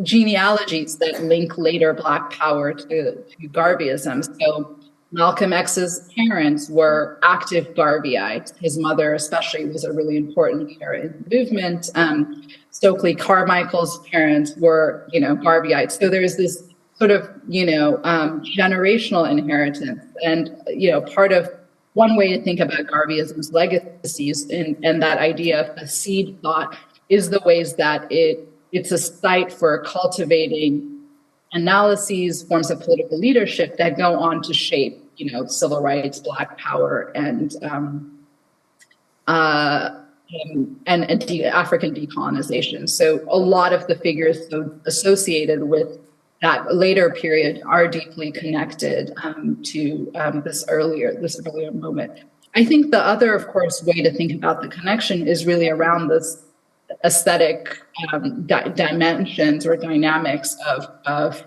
Speaker 2: genealogies that link later Black power to Garveyism. So Malcolm X's parents were active Garveyites. His mother especially was a really important leader in the movement. Stokely Carmichael's parents were, Garveyites. So there's this sort of, generational inheritance. And, one way to think about Garveyism's legacies and that idea of the seed thought is the ways that it's a site for cultivating analyses, forms of political leadership that go on to shape, civil rights, Black power, and African decolonization. So a lot of the figures associated with that later period are deeply connected to this earlier moment. I think the other, of course, way to think about the connection is really around this aesthetic dimensions or dynamics of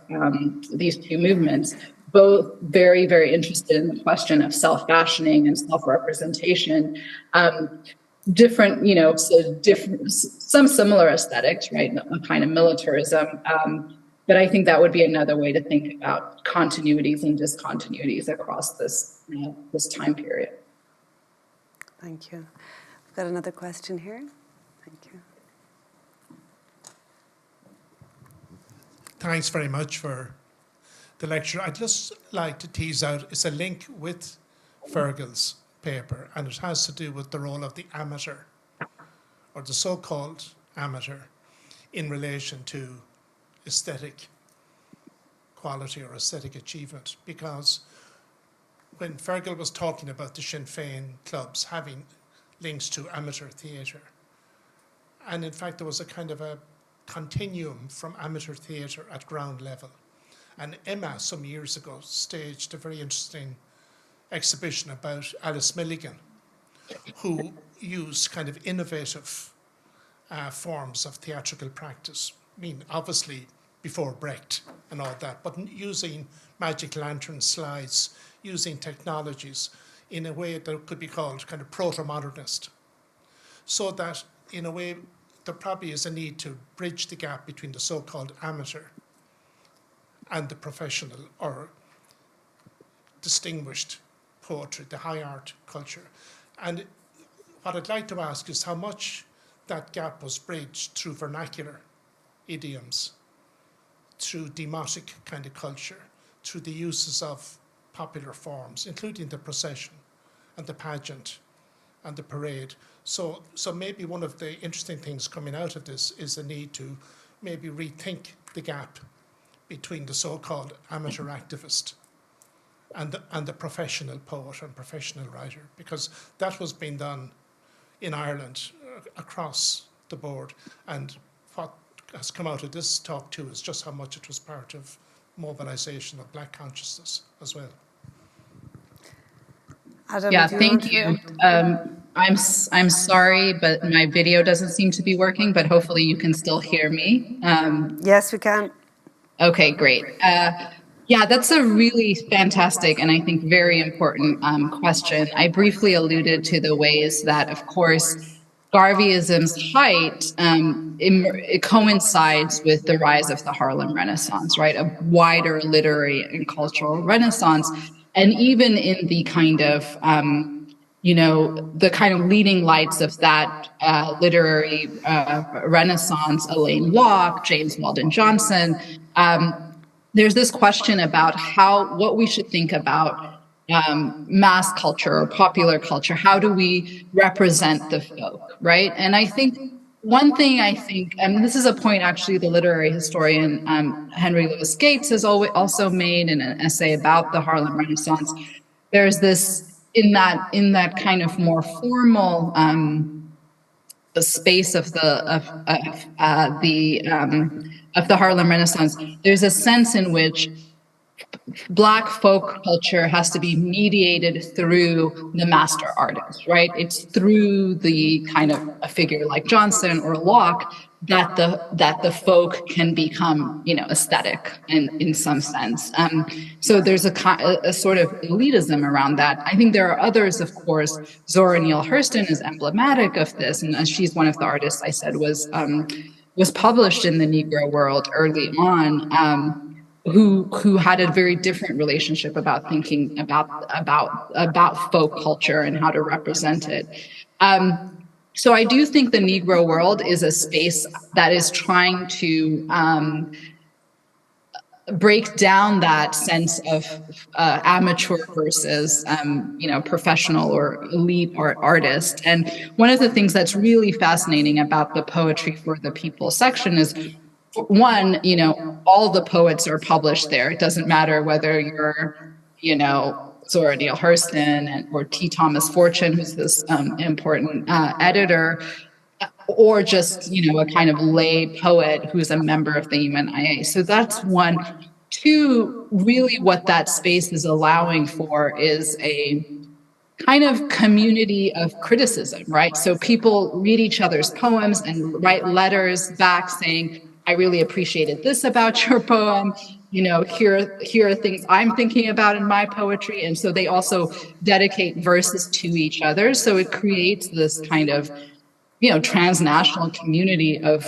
Speaker 2: these two movements, both very, very interested in the question of self-fashioning and self-representation. Different, some similar aesthetics, right? A kind of militarism. But I think that would be another way to think about continuities and discontinuities across this time period.
Speaker 1: Thank you. We've got another question here. Thank you.
Speaker 4: Thanks very much for the lecture. I'd just like to tease out, it's a link with Fergal's paper, and it has to do with the role of the amateur, or the so-called amateur, in relation to aesthetic quality or aesthetic achievement. Because when Fergal was talking about the Sinn Féin clubs having links to amateur theatre, and in fact there was a kind of a continuum from amateur theatre at ground level. And IMMA some years ago staged a very interesting exhibition about Alice Milligan, who used kind of innovative forms of theatrical practice. I mean, obviously before Brecht and all that, but using magic lantern slides, using technologies in a way that could be called kind of proto-modernist. So that, in a way, there probably is a need to bridge the gap between the so-called amateur and the professional or distinguished poetry, the high art culture. And what I'd like to ask is how much that gap was bridged through vernacular idioms, through demotic kind of culture, through the uses of popular forms, including the procession and the pageant and the parade. So maybe one of the interesting things coming out of this is the need to maybe rethink the gap between the so-called amateur activist and the professional poet and professional writer, because that was being done in Ireland across the board. And what has come out of this talk too is just how much it was part of mobilisation of black consciousness as well.
Speaker 1: Adam,
Speaker 2: Yeah, thank you. I'm sorry, but my video doesn't seem to be working, but hopefully you can still hear me.
Speaker 1: Yes, we can.
Speaker 2: Okay, great. Yeah, that's a really fantastic and I think very important question. I briefly alluded to the ways that, of course, Garveyism's height, it coincides with the rise of the Harlem Renaissance, right? A wider literary and cultural renaissance. And even in the kind of, the kind of leading lights of that literary renaissance, Elaine Locke, James Weldon Johnson, there's this question about what we should think about mass culture or popular culture. How do we represent the folk, right? And I think one thing and this is a point actually the literary historian Henry Louis Gates has also made in an essay about the Harlem Renaissance. There's this in that kind of more formal the space of the Harlem Renaissance. There's a sense in which Black folk culture has to be mediated through the master artist, right? It's through the kind of a figure like Johnson or Locke that the folk can become, aesthetic in some sense. So there's a sort of elitism around that. I think there are others, of course. Zora Neale Hurston is emblematic of this, and she's one of the artists I said was published in the Negro World early on. Who had a very different relationship about thinking about folk culture and how to represent it. So I do think the Negro World is a space that is trying to break down that sense of amateur versus professional or elite or artist. And one of the things that's really fascinating about the Poetry for the People section is, one, all the poets are published there. It doesn't matter whether you're, Zora Neale Hurston or T. Thomas Fortune, who's this important editor, or just, a kind of lay poet who's a member of the IMMA. So that's one. Two, really what that space is allowing for is a kind of community of criticism, right? So people read each other's poems and write letters back saying, I really appreciated this about your poem. Here are things I'm thinking about in my poetry. And so they also dedicate verses to each other. So it creates this kind of, transnational community of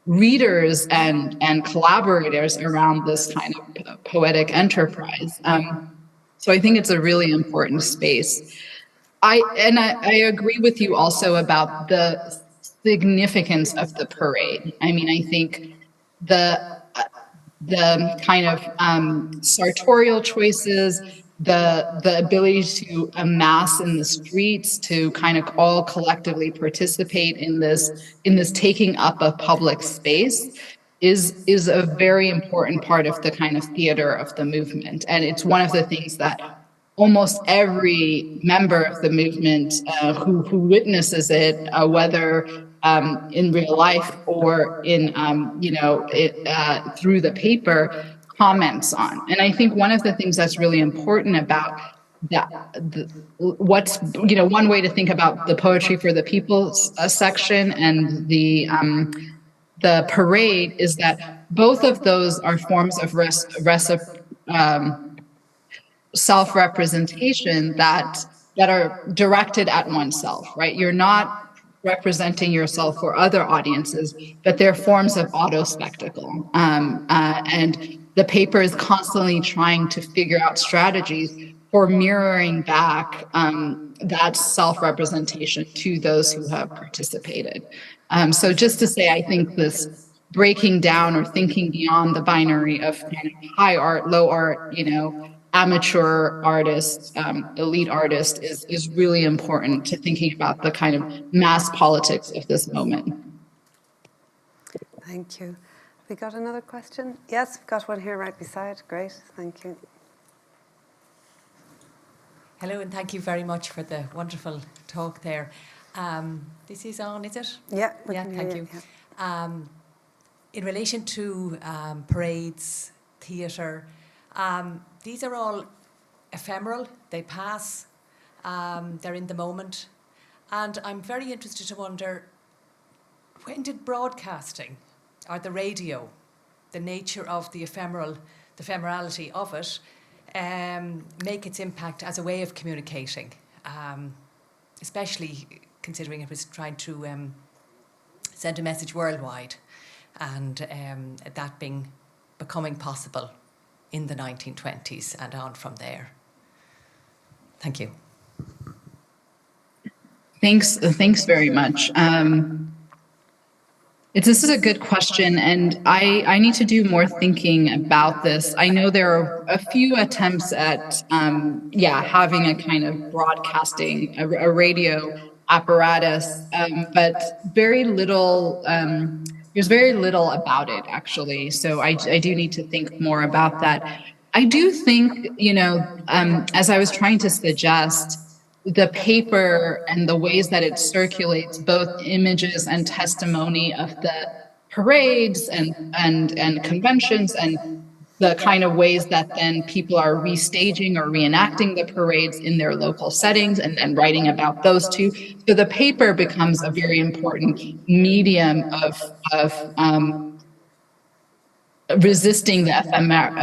Speaker 2: readers and collaborators around this kind of poetic enterprise. So I think it's a really important space. I agree with you also about the significance of the parade. I mean, I think the kind of sartorial choices, the ability to amass in the streets, to kind of all collectively participate in this taking up of public space is a very important part of the kind of theater of the movement. And it's one of the things that almost every member of the movement who witnesses it, whether in real life or in through the paper, comments on. And I think one of the things that's really important about that, one way to think about the Poetry for the People section and the parade is that both of those are forms of self-representation that are directed at oneself, right? You're not representing yourself for other audiences, but they're forms of auto-spectacle. And the paper is constantly trying to figure out strategies for mirroring back that self-representation to those who have participated. So just to say, I think this breaking down or thinking beyond the binary of kind of high art, low art, amateur artist, elite artist is really important to thinking about the kind of mass politics of this moment.
Speaker 1: Thank you. Have we got another question? Yes, we've got one here right beside. Great, thank you.
Speaker 5: Hello, and thank you very much for the wonderful talk there. This is on, is it?
Speaker 1: Yeah,
Speaker 5: thank you. Yeah. In relation to parades, theatre, these are all ephemeral, they pass, they're in the moment. And I'm very interested to wonder, when did broadcasting or the radio, the nature of the ephemerality of it, make its impact as a way of communicating, especially considering it was trying to send a message worldwide, and that becoming possible in the 1920s and on from there. Thank you.
Speaker 2: Thanks very much. This is a good question, and I need to do more thinking about this. I know there are a few attempts at, having a kind of broadcasting, a radio apparatus, but very little, there's very little about it, actually. So I do need to think more about that. I do think, as I was trying to suggest, the paper and the ways that it circulates both images and testimony of the parades and conventions, and the kind of ways that then people are restaging or reenacting the parades in their local settings and then writing about those too. So the paper becomes a very important medium of resisting the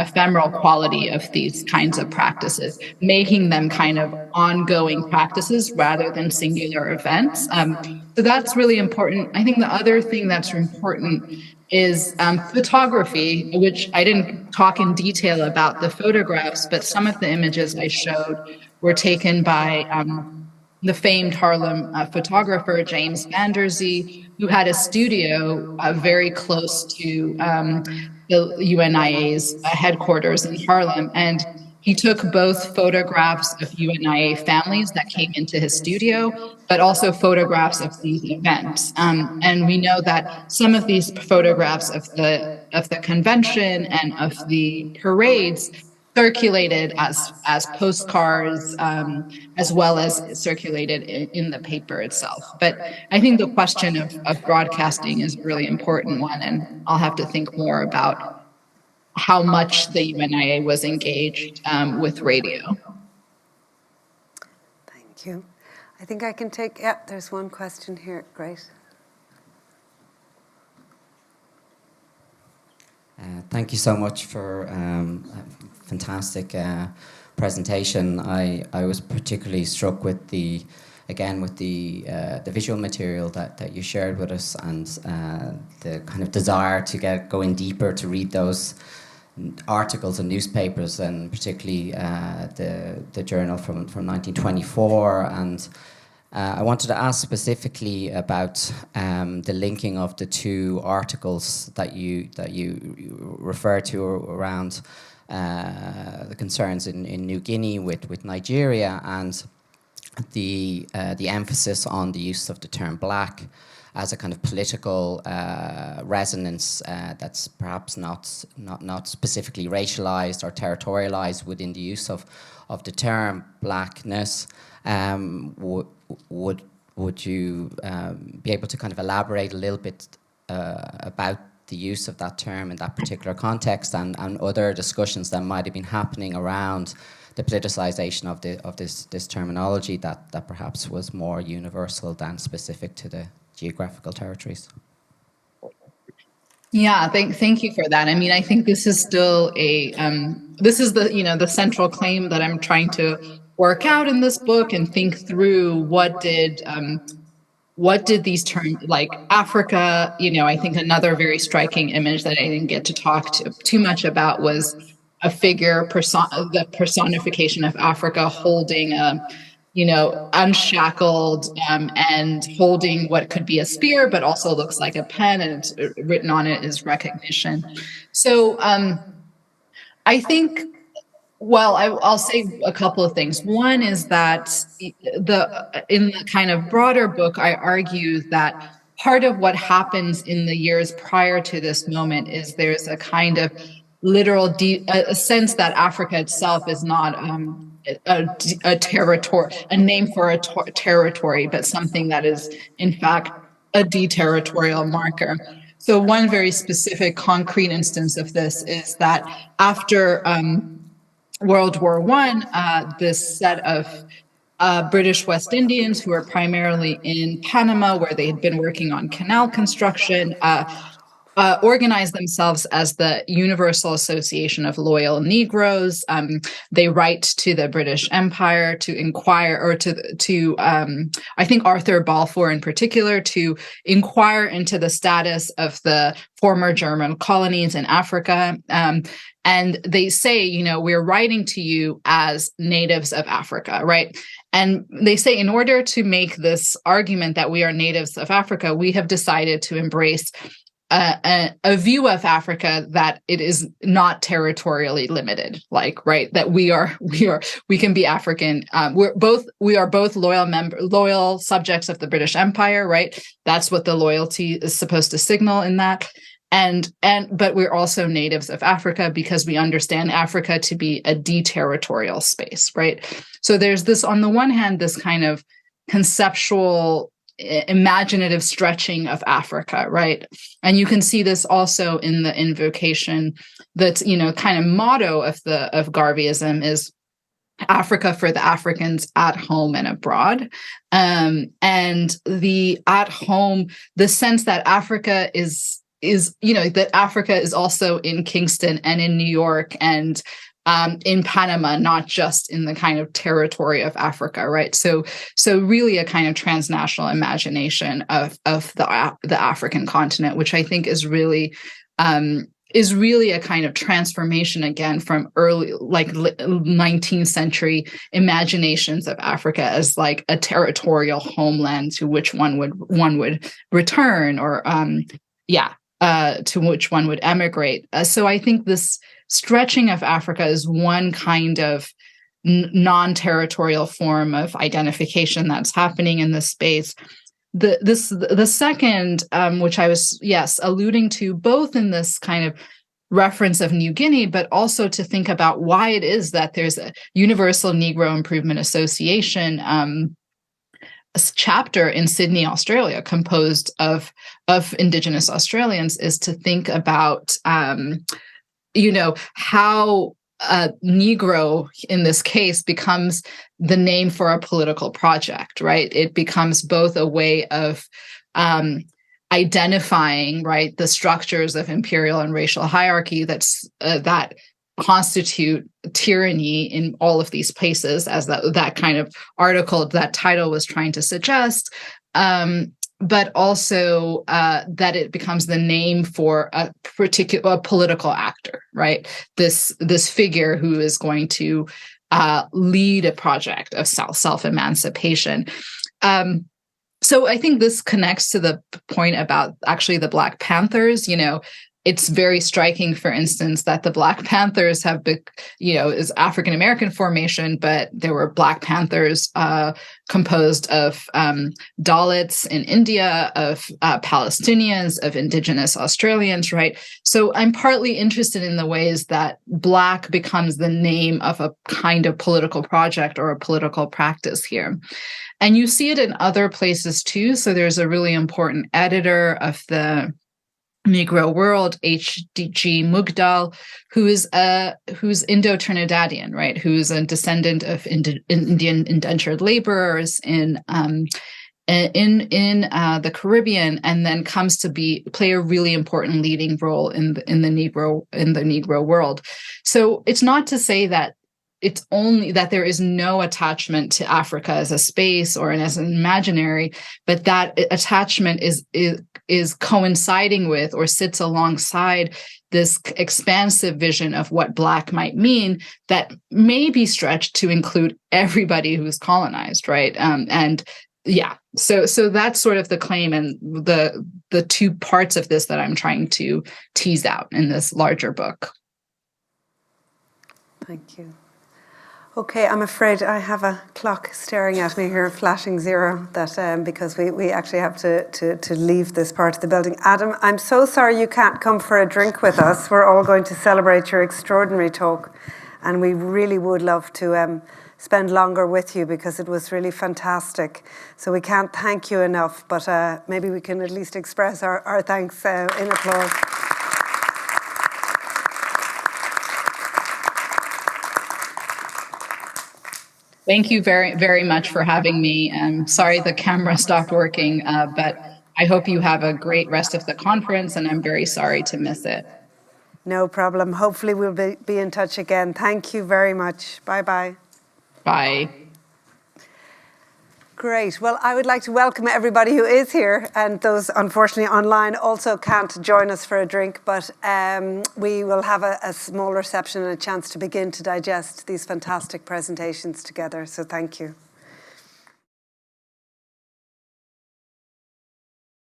Speaker 2: ephemeral quality of these kinds of practices, making them kind of ongoing practices rather than singular events. So that's really important. I think the other thing that's important is photography, which I didn't talk in detail about the photographs, but some of the images I showed were taken by the famed Harlem photographer James Van Der Zee, who had a studio very close to the UNIA's headquarters in Harlem. And he took both photographs of UNIA families that came into his studio, but also photographs of these events. And we know that some of these photographs of the convention and of the parades circulated as postcards, as well as circulated in the paper itself. But I think the question of broadcasting is a really important one, and I'll have to think more about how much the UNIA was engaged with radio.
Speaker 1: Thank you. I think I can take, there's one question here. Great.
Speaker 6: Thank you so much for a fantastic presentation. I was particularly struck with the visual material that you shared with us, and the kind of desire to go in deeper to read those articles and newspapers, and particularly the journal from 1924. And I wanted to ask specifically about the linking of the two articles that you refer to around the concerns in New Guinea with Nigeria, and the emphasis on the use of the term black as a kind of political resonance that's perhaps not specifically racialized or territorialized within the use of the term blackness. Would you be able to kind of elaborate a little bit about the use of that term in that particular context, and other discussions that might have been happening around the politicization of this terminology that perhaps was more universal than specific to the geographical territories?
Speaker 2: Yeah, thank you for that. I mean, I think this is still the central claim that I'm trying to work out in this book, and think through what did these terms, like Africa, I think another very striking image that I didn't get to talk too much about was a figure, the personification of Africa holding unshackled and holding what could be a spear, but also looks like a pen, and it's written on it is recognition. So I think Well, I'll say a couple of things. One is that in the kind of broader book, I argue that part of what happens in the years prior to this moment is there's a kind of literal a sense that Africa itself is not a territory, a name for a territory, but something that is in fact a deterritorial marker. So one very specific concrete instance of this is that after World War I, this set of British West Indians who were primarily in Panama, where they had been working on canal construction, organized themselves as the Universal Association of Loyal Negroes. They write to the British Empire to inquire, or to I think Arthur Balfour in particular, to inquire into the status of the former German colonies in Africa. And they say, you know, we're writing to you as natives of Africa, right? And they say, in order to make this argument that we are natives of Africa, we have decided to embrace a view of Africa that it is not territorially limited, like, right, that we can be African. We are both loyal subjects of the British Empire, right? That's what the loyalty is supposed to signal in that. But we're also natives of Africa because we understand Africa to be a deterritorial space, right? So there's this, on the one hand, this kind of conceptual, imaginative stretching of Africa, right? And you can see this also in the invocation that's, you know, kind of motto of Garveyism is Africa for the Africans at home and abroad. And the at home, the sense that Africa is, you know, that Africa is also in Kingston and in New York and in Panama, not just in the kind of territory of Africa, right? So really a kind of transnational imagination of the African continent, which I think is really a kind of transformation again from early, like 19th century imaginations of Africa as like a territorial homeland to which one would return, or to which one would emigrate. So I think this stretching of Africa is one kind of non-territorial form of identification that's happening in this space. The second, which I was, alluding to both in this kind of reference of New Guinea, but also to think about why it is that there's a Universal Negro Improvement Association a chapter in Sydney, Australia, composed of Indigenous Australians, is to think about how Negro, in this case, becomes the name for a political project, right? It becomes both a way of identifying, right, the structures of imperial and racial hierarchy that constitute tyranny in all of these places, as that kind of article, that title was trying to suggest. But also that it becomes the name for a particular political actor, right? This figure who is going to lead a project of self-emancipation. So I think this connects to the point about actually the Black Panthers. You know, it's very striking, for instance, that the Black Panthers have been, is African American formation, but there were Black Panthers composed of Dalits in India, of Palestinians, of Indigenous Australians, right? So I'm partly interested in the ways that Black becomes the name of a kind of political project or a political practice here. And you see it in other places too. So there's a really important editor of the Negro World, H.D.G. Mugdal, who's Indo-Trinidadian, right? Who's a descendant of Indian indentured laborers in the Caribbean, and then comes to play a really important leading role in the Negro world. So it's not to say that it's only that there is no attachment to Africa as a space or as an imaginary, but that attachment is coinciding with or sits alongside this expansive vision of what Black might mean that may be stretched to include everybody who's colonized, right? So that's sort of the claim and the two parts of this that I'm trying to tease out in this larger book.
Speaker 1: Thank you. Okay, I'm afraid I have a clock staring at me here, flashing 0, that because we actually have to leave this part of the building. Adam, I'm so sorry you can't come for a drink with us. We're all going to celebrate your extraordinary talk, and we really would love to spend longer with you because it was really fantastic. So we can't thank you enough, but maybe we can at least express our thanks in applause.
Speaker 2: Thank you very, very much for having me. Sorry the camera stopped working, but I hope you have a great rest of the conference, and I'm very sorry to miss it.
Speaker 1: No problem. Hopefully we'll be in touch again. Thank you very much. Bye-bye.
Speaker 2: Bye.
Speaker 1: Great. Well, I would like to welcome everybody who is here, and those unfortunately online also can't join us for a drink, but we will have a small reception and a chance to begin to digest these fantastic presentations together. So thank you.